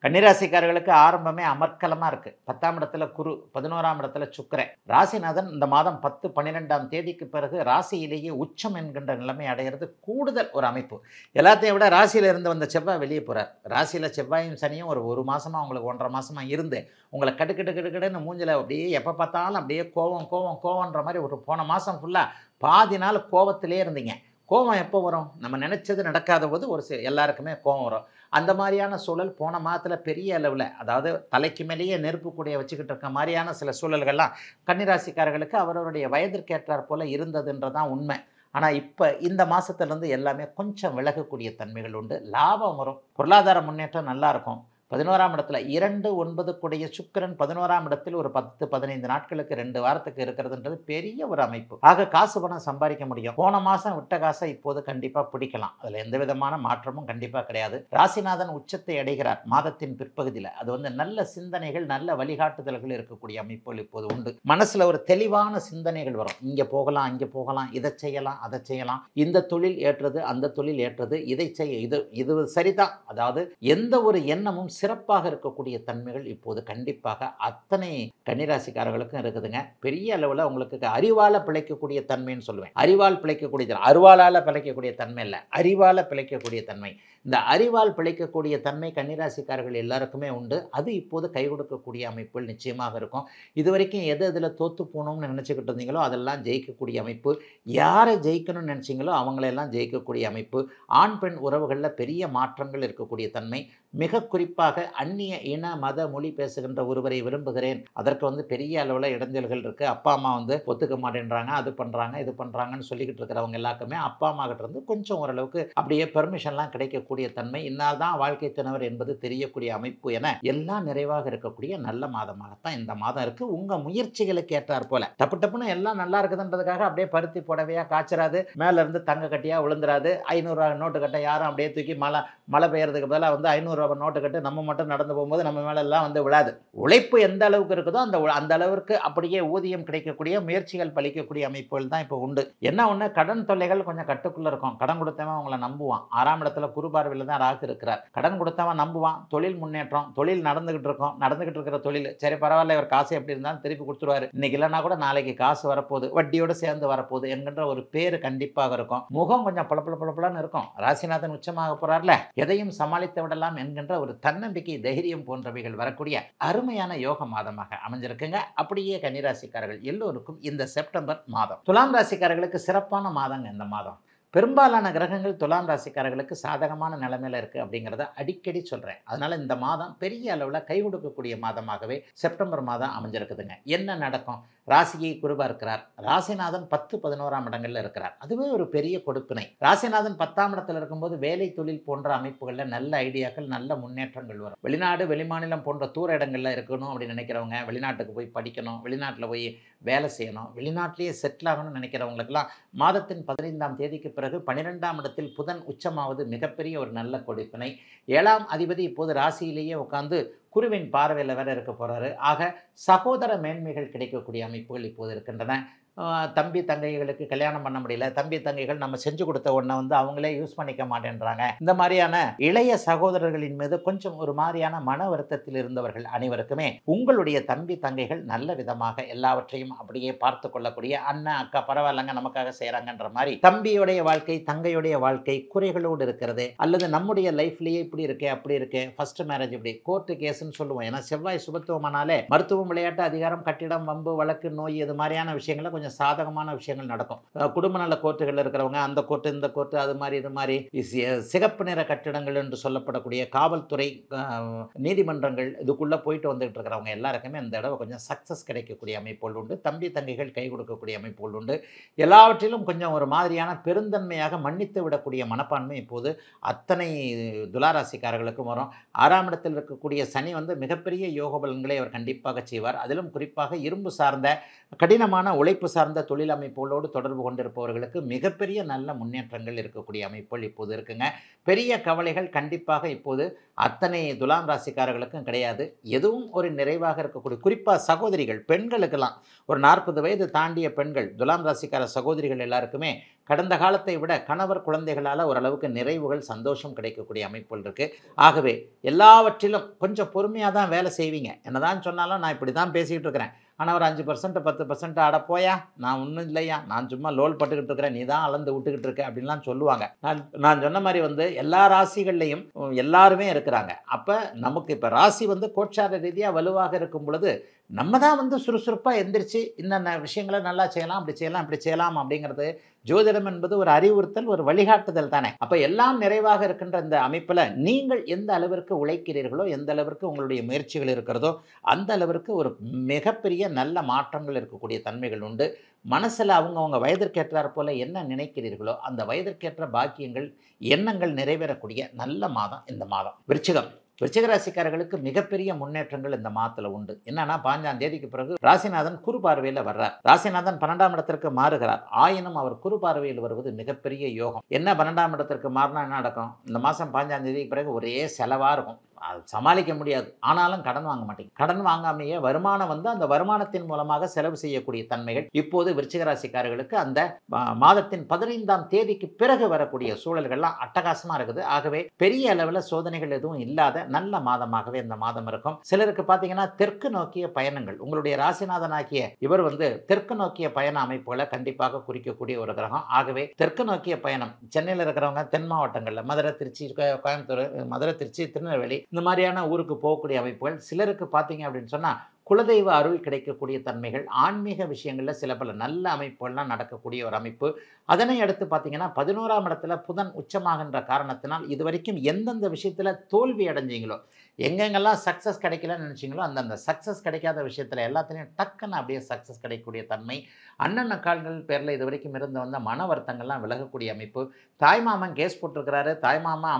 கன்னிராசிக்காரர்களுக்கு ஆரம்பமே அமர்க்கலமாக இருக்குது. 10ஆம் இடத்துல குரு, 11ஆம் இடத்துல சுக்கிரன். ராசிநாதன் இந்த மாதம் 10-12ஆம் தேதிக்கு பிறகு ராசியிலேயே உச்சம் என்கின்ற நிலைமை அடைகிறது கூடுதல் ஒரு அமைப்பு. எல்லாத்தையும் விட ராசியில இருந்து வந்த செவ்வாய் வெளியே போறார். ராசியில செவ்வாயும் சனியும் ஒரு மாசமா உங்களுக்கு 1.5 மாசமா இருந்து உங்களை கடுக்கடுன்னு மூஞ்சில அப்படியே எப்ப பார்த்தாலும் அப்படியே கோவம்ன்ற மாதிரி ஒரு போன மாசம் ஃபுல்லா பாதி நாள் கோவத்திலே இருந்தீங்க. கோவம் எப்போ வரும், நம்ம நினைச்சது நடக்காத போது எல்லாருக்குமே கோவம் வரும். அந்த மாதிரியான சூழல் போன மாதத்தில் பெரிய அளவில், அதாவது தலைக்கு மேலேயே நெருப்பு கூடிய வச்சுக்கிட்டு இருக்க மாதிரியான சில சூழல்கள்லாம் கன்னிராசிக்காரர்களுக்கு அவருடைய வயதிற்கேற்றார் போல இருந்ததுன்றதான் உண்மை. ஆனால் இப்போ இந்த மாதத்துலேருந்து எல்லாமே கொஞ்சம் விலகக்கூடிய தன்மைகள் உண்டு. லாபம் வரும், பொருளாதார முன்னேற்றம் நல்லா இருக்கும். 11ஆம் இடத்துல 2-9 கூடிய சுக்கிரன் 11ஆம் இடத்தில் ஒரு 10-15 நாட்களுக்கு 2 வாரத்துக்கு இருக்கிறதுன்றது பெரிய ஒரு அமைப்பு. ஆக காசு பணம் சம்பாதிக்க முடியும். போன மாதம் விட்ட காசை இப்போது கண்டிப்பாக பிடிக்கலாம். அதில் எந்த விதமான மாற்றமும் கண்டிப்பாக கிடையாது. ராசிநாதன் உச்சத்தை அடைகிறார் மாதத்தின் பிற்பகுதியில். அது வந்து நல்ல சிந்தனைகள், நல்ல வழிகாட்டுதல்கள் இருக்கக்கூடிய அமைப்புகள் இப்போது உண்டு. மனசில் ஒரு தெளிவான சிந்தனைகள் வரும். இங்கே போகலாம், இங்கே போகலாம், இதை செய்யலாம், அதை செய்யலாம், இந்த தொழில் ஏற்றது, அந்த தொழில் ஏற்றது, இதை செய்ய, இது சரிதான். அதாவது எந்த ஒரு எண்ணமும் சிறப்பாக இருக்கக்கூடிய தன்மைகள் இப்போது கண்டிப்பாக அத்தனை கன்னிராசிக்காரர்களுக்கும் இருக்குதுங்க. பெரிய அளவில் உங்களுக்கு அறிவால பிழைக்கக்கூடிய தன்மைன்னு சொல்லுவேன். அறிவால் பிழைக்கக்கூடிய, அருவாளால் பிழைக்கக்கூடிய தன்மை இல்லை, அறிவால பிழைக்கக்கூடிய தன்மை. இந்த அறிவால் பிழைக்கக்கூடிய தன்மை கன்னிராசிக்காரர்கள் எல்லாருக்குமே உண்டு. அது இப்போது கை கொடுக்கக்கூடிய அமைப்புகள் நிச்சயமாக இருக்கும். இதுவரைக்கும் எதில் தோத்து போகணும்னு நினச்சிக்கிட்டு இருந்தீங்களோ அதெல்லாம் ஜெயிக்கக்கூடிய அமைப்பு. யாரை ஜெயிக்கணும்னு நினச்சிங்களோ அவங்களெல்லாம் ஜெயிக்கக்கூடிய அமைப்பு. ஆண் பெண் உறவுகளில் பெரிய மாற்றங்கள் இருக்கக்கூடிய தன்மை. மிக குறிப்பாக அந்நிய இன மத மொழி பேசுகின்ற ஒருவரை விரும்புகிறேன், அதற்கு வந்து பெரிய அளவில் இடைஞ்சல்கள் இருக்குது. அப்பா அம்மா வந்து ஒத்துக்க மாட்டேன்றாங்க, அது பண்ணுறாங்க இது பண்ணுறாங்கன்னு சொல்லிக்கிட்டு இருக்கிறவங்க எல்லாருக்குமே அப்பா அம்மா கிட்ட இருந்து கொஞ்சம் ஓரளவுக்கு அப்படியே பெர்மிஷன்லாம் கிடைக்கக்கூடிய இருக்கக்கூடிய தன்மை, இன்னார் தான் வாழ்க்கை துணைவர் என்பது தெரியக்கூடிய அமைப்பு என எல்லாம் நிறைவாக இருக்கக்கூடிய நல்ல மாதமாகத்தான் இந்த மாதம் இருக்கு. உங்க முயற்சிகளுக்கு ஏற்றார் போல டப்பு டப்புன்னு எல்லாம் நல்லா இருக்குதுன்றதுக்காக அப்படியே பருத்தி புடவையா காய்ச்சராது, மேல இருந்து தங்க கட்டியா விழுந்துராது. 500 ரூபாய் நோட்டு கட்ட யாரும் அப்படியே தூக்கி மழை பெய்யறதுக்கு பதிலாக வந்து 500 ரூபாய் நோட்டு கட்டு நம்ம மட்டும் நடந்து போகும்போது நம்ம மேல எல்லாம் வந்து விழாது. உழைப்பு எந்த அளவுக்கு இருக்குதோ அந்த அளவிற்கு அப்படியே ஊதியம் கிடைக்கக்கூடிய முயற்சிகள் பலிக்கக்கூடிய அமைப்புகள் தான் இப்போ உண்டு. என்ன ஒன்று, கடன் தொல்லைகள் கொஞ்சம் கட்டுக்குள்ள இருக்கும். கடன் கொடுத்தவன் உங்களை நம்புவான். 6ஆம் இடத்துல குரு பார்வையில் தான் ராகு இருக்கிறார். கடன் கொடுத்தவன் நம்புவான். தொழில் முன்னேற்றம், தொழில் நடந்துகிட்டு இருக்கிற தொழில் சரி பரவாயில்ல, இவர் காசு எப்படி இருந்தாலும் திருப்பி கொடுத்துருவாரு, இன்னைக்கு இல்லைன்னா கூட நாளைக்கு காசு வரப்போகுது, வட்டியோடு சேர்ந்து வரப்போகுது என்கின்ற ஒரு பேரு கண்டிப்பாக இருக்கும். முகம் கொஞ்சம் பளபளன்னு இருக்கும். ராசிநாதன் உச்சமாக போறார்ல, எதையும் சமாளித்து விடலாம் என்கின்ற ஒரு தன்னம்பிக்கை, தைரியம் போன்றவைகள் வரக்கூடிய அருமையான யோக மாதமாக அமைஞ்சிருக்குங்க. அப்படியே கன்னிராசிக்காரர்கள் எல்லோருக்கும் இந்த செப்டம்பர் மாதம். துலாம் ராசிக்காரர்களுக்கு சிறப்பான மாதங்க இந்த மாதம். பெரும்பாலான கிரகங்கள் துலாம் ராசிக்காரர்களுக்கு சாதகமான நிலைமையில இருக்குது அப்படிங்கிறத அடிக்கடி சொல்கிறேன். அதனால் இந்த மாதம் பெரிய அளவில் கை கொடுக்கக்கூடிய மாதமாகவே செப்டம்பர் மாதம் அமைஞ்சிருக்குதுங்க. என்ன நடக்கும்? ராசியை குரு பார்க்கிறார். ராசிநாதன் 10, 11ஆம் இடங்கள்ல இருக்கிறார். அதுவே ஒரு பெரிய கொடுப்பினை. ராசிநாதன் 10ஆம் இடத்துல இருக்கும்போது வேலை தொழில் போன்ற அமைப்புகளில் நல்ல ஐடியாக்கள், நல்ல முன்னேற்றங்கள் வரும். வெளிநாடு வெளிமாநிலம் போன்ற தூர இடங்கள்ல இருக்கணும் அப்படின்னு நினைக்கிறவங்க, வெளிநாட்டுக்கு போய் படிக்கணும், வெளிநாட்டில் போய் வேலை செய்யணும், வெளிநாட்டிலேயே செட்டில் ஆகணும்னு நினைக்கிறவங்களுக்கெல்லாம் மாதத்தின் 15ஆம் தேதிக்கு பிறகு 12ஆம் இடத்தில் புதன் உச்சமாவது மிகப்பெரிய ஒரு நல்ல கொடுப்பினை. 7ஆம் அதிபதி இப்போது ராசியிலேயே உட்கார்ந்து குருவின் பார்வையில் வேற இருக்க போறாரு. ஆக சகோதர மேன்மைகள் கிடைக்கக்கூடிய அமைப்புகள் இப்போது இருக்கின்றன. தம்பி தங்கைகளுக்கு கல்யாணம் பண்ண முடியல, தம்பி தங்கைகள் நம்ம செஞ்சு கொடுத்த ஒன்றை வந்து அவங்களே யூஸ் பண்ணிக்க மாட்டேன்றாங்க. இந்த மாதிரியான இளைய சகோதரர்களின் மீது கொஞ்சம் ஒரு மாதிரியான மன வருத்தத்தில் இருந்தவர்கள் அனைவருக்குமே உங்களுடைய தம்பி தங்கைகள் நல்ல விதமாக எல்லாவற்றையும் அப்படியே பார்த்து கொள்ளக்கூடிய, அண்ணன் அக்கா பரவாயில்லங்க நமக்காக செய்கிறாங்கன்ற மாதிரி தம்பியுடைய வாழ்க்கை தங்கையுடைய வாழ்க்கை குறைகளோடு இருக்கிறது. அல்லது நம்முடைய லைஃப்லேயே இப்படி இருக்கே அப்படி இருக்கே, ஃபர்ஸ்ட் மேரேஜ் இப்படி கோர்ட்டு கேஸ்ன்னு சொல்லுவோம். ஏன்னா செவ்வாய் சுபத்துவமானாலே மருத்துவம், விளையாட்டு, அதிகாரம், கட்டிடம், வம்பு, வழக்கு, நோய் இது மாதிரியான விஷயங்களை கொஞ்சம் சாதகமான விஷயங்கள் நடக்கும். குடும்ப நல கோர்ட்டுகள் இருக்கிறவங்க அந்த கோர்ட்டு இந்த கோர்ட்டு அது மாதிரி இது மாதிரி சிகப்பு நிற கட்டிடங்கள் என்று சொல்லப்படக்கூடிய காவல்துறை, நீதிமன்றங்கள் இதுக்குள்ள போயிட்டு வந்துட்டு இருக்கிறவங்க எல்லாருக்குமே இந்த தடவை கொஞ்சம் சக்சஸ் கிடைக்கக்கூடிய அமைப்புகள் உண்டு. தம்பி தங்கைகள் கை கொடுக்கக்கூடிய அமைப்புகள் உண்டு. எல்லாவற்றிலும் கொஞ்சம் ஒரு மாதிரியான பெருந்தன்மையாக மன்னித்து விடக்கூடிய மனப்பான்மை இப்போது அத்தனை துளாராசிக்காரர்களுக்கும் வரும். 6ஆம் இடத்தில் இருக்கக்கூடிய சனி வந்து மிகப்பெரிய யோக பலன்களை அவர் கண்டிப்பாக செய்வார். அதிலும் குறிப்பாக இரும்பு சார்ந்த கடினமான உழைப்பு சார்ந்த தொழில் அமைப்புகளோடு தொடர்பு கொண்டிருப்பவர்களுக்கு மிகப்பெரிய நல்ல முன்னேற்றங்கள் இருக்கக்கூடிய அமைப்புகள் இப்போது இருக்குங்க. பெரிய கவலைகள் கண்டிப்பாக இப்போது அத்தனை துலாம் ராசிக்காரர்களுக்கும் கிடையாது. எதுவும் ஒரு நிறைவாக இருக்கக்கூடிய, குறிப்பாக சகோதரிகள் பெண்களுக்கெல்லாம் ஒரு 40 வயது தாண்டிய பெண்கள் துலாம் ராசிக்கார சகோதரிகள் எல்லாருக்குமே கடந்த காலத்தை விட கணவர் குழந்தைகளால் ஓரளவுக்கு நிறைவுகள், சந்தோஷம் கிடைக்கக்கூடிய அமைப்புகள் இருக்குது. ஆகவே எல்லாவற்றிலும் கொஞ்சம் பொறுமையாக தான் வேலை செய்வீங்க. என்னதான் சொன்னாலும் நான் இப்படி தான் பேசிக்கிட்டு இருக்கிறேன், ஆனால் ஒரு 5% 10% அட போயா, நான் ஒன்றும் இல்லையா, நான் சும்மா லோல் பட்டுக்கிட்டு இருக்கிறேன், நீ தான் அளந்து விட்டுக்கிட்டு இருக்க அப்படின்லாம் சொல்லுவாங்க. நான் சொன்ன மாதிரி வந்து எல்லா ராசிகள்லையும் எல்லாருமே இருக்கிறாங்க. அப்போ நமக்கு இப்போ ராசி வந்து கோட்சார ரீதியாக வலுவாக இருக்கும் பொழுது நம்ம தான் வந்து சுறுசுறுப்பாக எந்திரிச்சு இன்னென்ன விஷயங்களை நல்லா செய்யலாம், அப்படி செய்யலாம், இப்படி செய்யலாம் அப்படிங்கிறது ஜோதிடம் என்பது ஒரு அறிவுறுத்தல், ஒரு வழிகாட்டுதல் தானே. அப்போ எல்லாம் நிறைவாக இருக்கின்ற இந்த அமைப்பில் நீங்கள் எந்த அளவிற்கு உழைக்கிறீர்களோ, எந்த அளவிற்கு உங்களுடைய முயற்சிகள் இருக்கிறதோ அந்த அளவிற்கு ஒரு மிகப்பெரிய நல்ல மாற்றங்கள் இருக்கக்கூடிய தன்மைகள் உண்டு. மனசில் அவங்கவுங்க வயதிற்கேற்றார் போல என்ன நினைக்கிறீர்களோ அந்த வயதிற்கேற்ற பாக்கியங்கள், எண்ணங்கள் நிறைவேறக்கூடிய நல்ல மாதம் இந்த மாதம். விருச்சிக ராசிக்காரர்களுக்கு மிகப்பெரிய முன்னேற்றங்கள் இந்த மாதத்தில் உண்டு. என்னன்னா 15ஆம் தேதிக்கு பிறகு ராசிநாதன் குரு பார்வையில் வர்றார். ராசிநாதன் 12ஆம் இடத்திற்கு மாறுகிறார். ஆயினும் அவர் குரு பார்வையில் வருவது மிகப்பெரிய யோகம். என்ன 12ஆம் இடத்திற்கு மாறினா என்ன நடக்கும்? இந்த மாதம் 15ஆம் தேதிக்கு பிறகு ஒரே செலவாக இருக்கும். அது சமாளிக்க முடியாது. ஆனாலும் கடன் வாங்க மாட்டீங்க. கடன் வாங்காமையே வருமானம் வந்து அந்த வருமானத்தின் மூலமாக செலவு செய்யக்கூடிய தன்மைகள் இப்போது விருச்சிக ராசிக்காரர்களுக்கு அந்த மாதத்தின் 15ஆம் தேதிக்கு பிறகு வரக்கூடிய சூழல்கள்லாம் அட்டகாசமாக இருக்குது. ஆகவே பெரிய அளவில் சோதனைகள் எதுவும் இல்லாத நல்ல மாதமாகவே இந்த மாதம் இருக்கும். சிலருக்கு பார்த்தீங்கன்னா தெற்கு நோக்கிய பயணங்கள், உங்களுடைய ராசிநாதனாகிய இவர் வந்து தெற்கு நோக்கிய பயண அமைப்புகளை கண்டிப்பாக குறிக்கக்கூடிய ஒரு கிரகம். ஆகவே தெற்கு நோக்கிய பயணம், சென்னையில் இருக்கிறவங்க தென் மாவட்டங்களில் மதுரை, திருச்சி, கோயம்புத்தூர், மதுரை, திருச்சி, திருநெல்வேலி இந்த மாதிரியான ஊருக்கு போகக்கூடிய அமைப்புகள். சிலருக்கு பார்த்தீங்க அப்படின்னு சொன்னால் குலதெய்வ அருள் கிடைக்கக்கூடிய தன்மைகள், ஆன்மீக விஷயங்களில் சில பல நல்ல அமைப்புகள்லாம் நடக்கக்கூடிய ஒரு அமைப்பு. அதனை அடுத்து பார்த்தீங்கன்னா 11ஆம் இடத்துல புதன் உச்சமாகின்ற காரணத்தினால் இதுவரைக்கும் எந்தெந்த விஷயத்தில் தோல்வி அடைஞ்சிங்களோ, எங்கெங்கெல்லாம் சக்ஸஸ் கிடைக்கலன்னு நினச்சிங்களோ அந்தந்த சக்ஸஸ் கிடைக்காத விஷயத்தில் எல்லாத்துலேயும் டக்குன்னு அப்படியே சக்ஸஸ் கிடைக்கக்கூடிய தன்மை. அண்ணன் அக்கால்கள் பேரில் இது வரைக்கும் இருந்து வந்த மன வருத்தங்கள்லாம் விலகக்கூடிய அமைப்பு. தாய்மாமன் கேஸ் போட்டிருக்கிறாரு, தாய்மாமன்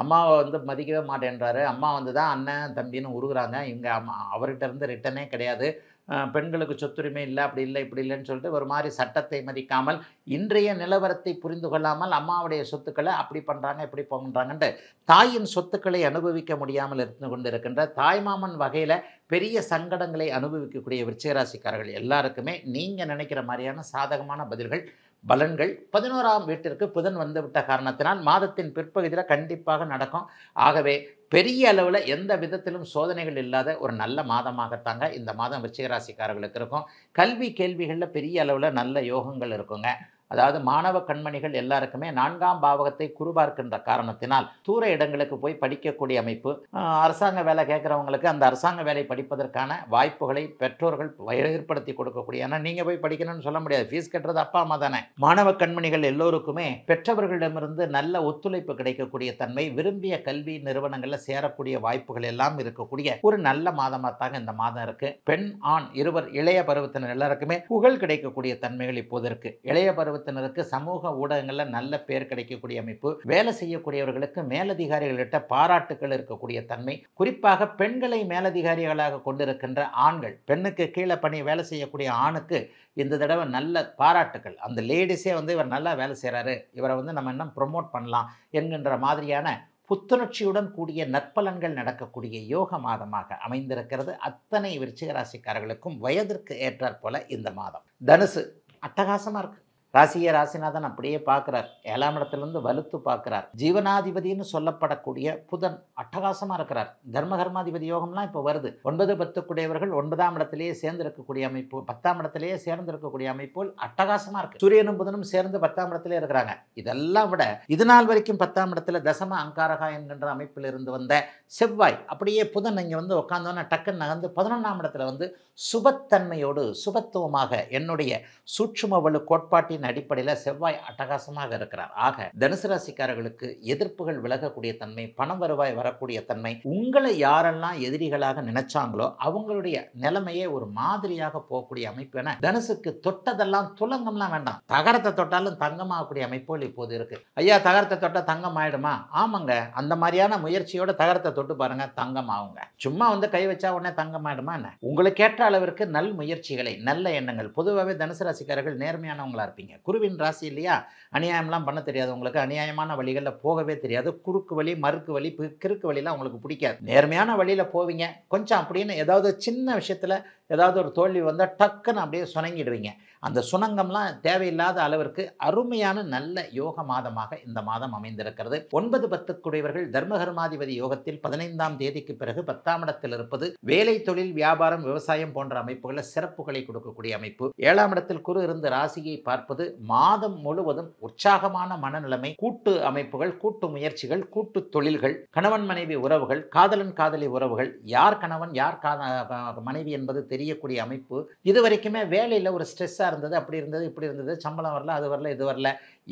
அம்மாவை வந்து மதிக்கவே மாட்டேன்றாரு, அம்மா வந்து தான் அண்ணன் தம்பின்னு உருகுறாங்க, இவங்க அவர்கிட்ட இருந்து ரிட்டனே கிடையாது, பெண்களுக்கு சொத்துரிமை இல்லை, அப்படி இல்லை இப்படி இல்லைன்னு சொல்லிட்டு ஒரு மாதிரி சட்டத்தை மதிக்காமல், இன்றைய நிலவரத்தை புரிந்து கொள்ளாமல் அம்மாவுடைய சொத்துக்களை அப்படி பண்ணுறாங்க இப்படி பண்ணுறாங்கன்ட்டு தாயின் சொத்துக்களை அனுபவிக்க முடியாமல் இருந்து கொண்டு இருக்கின்ற தாய்மாமன் வகையில் பெரிய சங்கடங்களை அனுபவிக்கக்கூடிய விருச்சிகராசிக்காரர்கள் எல்லாருக்குமே நீங்கள் நினைக்கிற மாதிரியான சாதகமான பதில்கள் பலன்கள் 11ஆம் வீட்டிற்கு புதன் வந்து விட்ட காரணத்தினால் மாதத்தின் பிற்பகுதியில் கண்டிப்பாக நடக்கும். ஆகவே பெரிய அளவில் எந்த விதத்திலும் சோதனைகள் இல்லாத ஒரு நல்ல மாதமாகத்தாங்க இந்த மாதம் விருச்சிகராசிக்காரர்களுக்கு இருக்கும். கல்வி கேள்விகளில் பெரிய அளவில் நல்ல யோகங்கள் இருக்குங்க. அதாவது மாணவ கண்மணிகள் எல்லாருக்குமே 4ஆம் பாவகத்தை குரு பார்க்கின்ற காரணத்தினால் தூர இடங்களுக்கு போய் படிக்கக்கூடிய அமைப்பு. அரசாங்க வேலை கேட்குறவங்களுக்கு அந்த அரசாங்க வேலை படிப்பதற்கான வாய்ப்புகளை பெற்றோர்கள் ஏற்படுத்தி கொடுக்கக்கூடிய, ஏன்னா நீங்கள் போய் படிக்கணும்னு சொல்ல முடியாது, ஃபீஸ் கட்டுறது அப்பா அம்மா தானே. மாணவ கண்மணிகள் எல்லோருக்குமே பெற்றவர்களிடமிருந்து நல்ல ஒத்துழைப்பு கிடைக்கக்கூடிய தன்மை, விரும்பிய கல்வி நிறுவனங்களில் சேரக்கூடிய வாய்ப்புகள் எல்லாம் இருக்கக்கூடிய ஒரு நல்ல மாதமாக தாங்க இந்த மாதம் இருக்குது. பெண் ஆண் இருவர் இளைய பருவத்தினர் எல்லாருக்குமே புகழ் கிடைக்கக்கூடிய தன்மைகள் இப்போது இருக்குது. இளைய பருவத்தினருக்கு சமூக ஊடகங்களில் நல்ல பேர் கிடைக்கக்கூடிய அமைப்பு. வேலை செய்யக்கூடியவர்களுக்கு மேலதிகாரிகளிட்ட பாராட்டுக்கள் இருக்கக்கூடிய தன்மை. குறிப்பாக பெண்களை மேலதிகாரிகளாக கொண்டிருக்கின்ற ஆண்கள், பெண்ணுக்கு கீழே பணி வேலை செய்யக்கூடிய ஆணுக்கு இந்த தடவை நல்ல பாராட்டுக்கள். அந்த லேடிஸே வந்து இவர் நல்லா வேலை செய்கிறாரு, இவரை வந்து நம்ம இன்னும் ப்ரொமோட் பண்ணலாம் என்கின்ற மாதிரியான புத்துணர்ச்சியுடன் கூடிய நற்பலன்கள் நடக்கக்கூடிய யோக மாதமாக அமைந்திருக்கிறது அத்தனை விருச்சிகராசிக்காரர்களுக்கும். வயதிற்கு ஏற்றாற் போல இந்த மாதம். தனுசு அட்டகாசமாக இருக்குது. ராசியை ராசிநாதன் அப்படியே பார்க்குறார், 7ஆம் இடத்துலேருந்து வலுத்து பார்க்குறார். ஜீவனாதிபதினு சொல்லப்படக்கூடிய புதன் அட்டகாசமாக இருக்கிறார். தர்மகர்மாதிபதி யோகம்லாம் இப்போ வருது. 9, 10 கூடியவர்கள் 9ஆம் இடத்திலேயே சேர்ந்திருக்கக்கூடிய அமைப்பு, 10ஆம் இடத்திலேயே சேர்ந்திருக்கக்கூடிய அமைப்புகள் அட்டகாசமாக இருக்குது. சூரியனும் புதனும் சேர்ந்து 10ஆம் இடத்திலே இருக்கிறாங்க. இதெல்லாம் விட இது நாள் வரைக்கும் 10ஆம் இடத்துல தசம அங்காரகா என்கின்ற அமைப்பில் இருந்து வந்த செவ்வாய் அப்படியே புதன் இங்கே வந்து உட்காந்தோன்னா டக்குன்னு நகர்ந்து 11ஆம் இடத்துல வந்து சுபத்தன்மையோடு சுபத்துவமாக என்னுடைய சூட்சும வலு கோட்பாட்டின் அடிப்படையில் செவ்வாய் அட்டகாசமாக இருக்கிறார். ஆக தனுசு ராசிக்காரர்களுக்கு எதிர்ப்புகள் விலகக்கூடிய தன்மை, பணம் வருவாய் வரக்கூடிய தன்மை. உங்களை யாரெல்லாம் எதிரிகளாக நினைச்சாங்களோ அவங்களுடைய நிலைமையே ஒரு மாதிரியாக போகக்கூடிய அமைப்பு என தனுசுக்கு தொட்டதெல்லாம் துலங்கம்லாம் வேண்டாம், தகரத்தை தொட்டாலும் தங்கமாகக்கூடிய அமைப்புகள் இப்போது இருக்கு. ஐயா தகரத்தை தொட்ட தங்கம் ஆயிடுமா? ஆமாங்க, அந்த மாதிரியான முயற்சியோட தகரத்தை தொட்டு பாருங்க, தங்கம் ஆகுங்க. சும்மா வந்து கை வச்சா உடனே தங்கம் ஆயிடுமா என்ன? உங்களுக்கு ஏற்ற அளவிற்கு நல் முயற்சிகளை, நல்ல எண்ணங்கள். பொதுவாகவே தனுசு ராசிக்காரர்கள் நேர்மையானவங்களா இருப்பீங்க. குருவின் ராசி இல்லையா, அநியாயம்லாம் பண்ண தெரியாது உங்களுக்கு, அநியாயமான வழிகளில் போகவே தெரியாது. குறுக்கு வழி, மறுக்கு வழி, கிறுக்கு வழிலாம் உங்களுக்கு பிடிக்காது. நேர்மையான வழியில் போவீங்க. கொஞ்சம் அப்படின்னு ஏதாவது சின்ன விஷயத்தில் ஏதாவது ஒரு தோல்வி வந்தால் டக்குன்னு அப்படியே சுணங்கிடுவீங்க. அந்த சுணங்கம்லாம் தேவையில்லாத அளவிற்கு அருமையான நல்ல யோக மாதமாக இந்த மாதம் அமைந்திருக்கிறது. 9, 10 கூடியவர்கள் தர்மகர்மாதிபதி யோகத்தில் 15ஆம் தேதிக்கு பிறகு 10ஆம் இடத்தில் இருப்பது வேலை, தொழில், வியாபாரம், விவசாயம் போன்ற அமைப்புகளில் சிறப்புகளை கொடுக்கக்கூடிய அமைப்பு. 7ஆம் இடத்தில் குரு இருந்து ராசியை பார்ப்பது மாதம் முழுவதும் உற்சாகமான மனநிலைமை, கூட்டு அமைப்புகள், கூட்டு முயற்சிகள், கூட்டு தொழில்கள், கணவன் மனைவி உறவுகள், காதலன் காதலி உறவுகள், யார் கணவன் யார் மனைவி என்பது தெரியக்கூடிய அமைப்பு. இது வரைக்குமே வேலையில் ஒரு ஸ்ட்ரெஸ்ஸாக இருந்தது, அப்படி இருந்தது இப்படி இருந்தது, சம்பளம் வரல, அது வரல, இது வரல,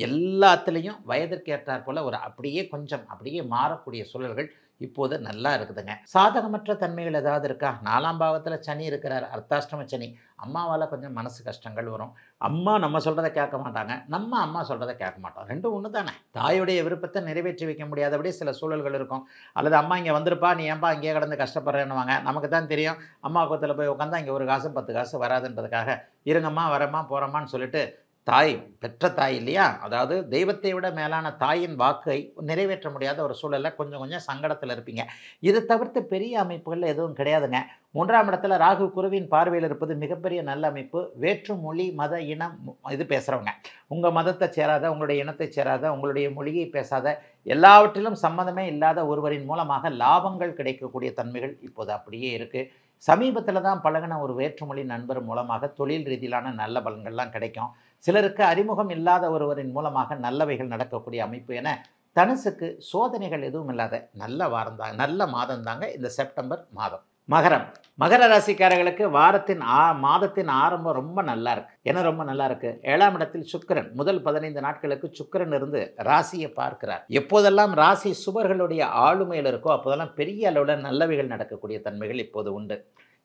எல்லாத்துலேயும் வயதிற்கு ஏற்றாற் போல ஒரு அப்படியே கொஞ்சம் அப்படியே மாறக்கூடிய சூழல்கள் இப்போது நல்லா இருக்குதுங்க. சாதகமற்ற தன்மைகள் ஏதாவது இருக்கா? 4ஆம் பாவத்தில் சனி இருக்கிறார், அர்த்தாஷ்டம சனி. அம்மாவால் கொஞ்சம் மனசு கஷ்டங்கள் வரும். அம்மா நம்ம சொல்கிறத கேட்க மாட்டாங்க, நம்ம அம்மா சொல்கிறத கேட்க மாட்டோம். ரெண்டும் ஒன்று தானே. தாயுடைய விருப்பத்தை நிறைவேற்றி வைக்க முடியாதபடி சில சூழல்கள் இருக்கும். அல்லது அம்மா இங்கே வந்திருப்பா, நீ ஏன்பா இங்கேயே கடந்து கஷ்டப்படுறேன்னுவாங்க. நமக்கு தான் தெரியும் அம்மா பக்கத்தில் போய் உட்காந்தா இங்கே 1 காசு 10 காசு வராதுன்றதுக்காக இருங்கம்மா வரம்மா போகிறம்மான்னு சொல்லிட்டு தாய், பெற்ற தாய் இல்லையா, அதாவது தெய்வத்தை விட மேலான தாயின் வாக்கை நிறைவேற்ற முடியாத ஒரு சூழலில் கொஞ்சம் கொஞ்சம் சங்கடத்தில் இருப்பீங்க. இதை தவிர்த்து பெரிய அமைப்புகளில் எதுவும் கிடையாதுங்க. 3ஆம் இடத்துல ராகு குருவின் பார்வையில் இருப்பது மிகப்பெரிய நல்ல அமைப்பு. வேற்று மொழி, மத, இனம் இது பேசுகிறவங்க, உங்கள் மதத்தை சேராத, உங்களுடைய இனத்தை சேராத, உங்களுடைய மொழியை பேசாத, எல்லாவற்றிலும் சம்மந்தமே இல்லாத ஒருவரின் மூலமாக லாபங்கள் கிடைக்கக்கூடிய தன்மைகள் இப்போது அப்படியே இருக்குது. சமீபத்தில் தான் பழகின ஒரு வேற்றுமொழி நண்பர் மூலமாக தொழில் ரீதியிலான நல்ல பலன்கள்லாம் கிடைக்கும். சிலருக்கு அறிமுகம் இல்லாத ஒருவரின் மூலமாக நல்லவைகள் நடக்கக்கூடிய அமைப்பு என தனுசுக்கு சோதனைகள் எதுவும் இல்லாத நல்ல வாரம் தான், நல்ல மாதம் தாங்க இந்த செப்டம்பர் மாதம். மகர ராசிக்காரர்களுக்கு மாதத்தின் ஆரம்பம் ரொம்ப நல்லா இருக்கு. ஏன்னா ரொம்ப நல்லா இருக்கு. 7ஆம் இடத்தில் சுக்கிரன் முதல் 15 நாட்களுக்கு சுக்கிரன் இருந்து ராசியை பார்க்கிறார். எப்போதெல்லாம் ராசி சுபர்களுடைய ஆளுமையில் இருக்கோ அப்போதெல்லாம் பெரிய அளவில் நல்லவைகள் நடக்கக்கூடிய தன்மைகள் இப்போது உண்டு.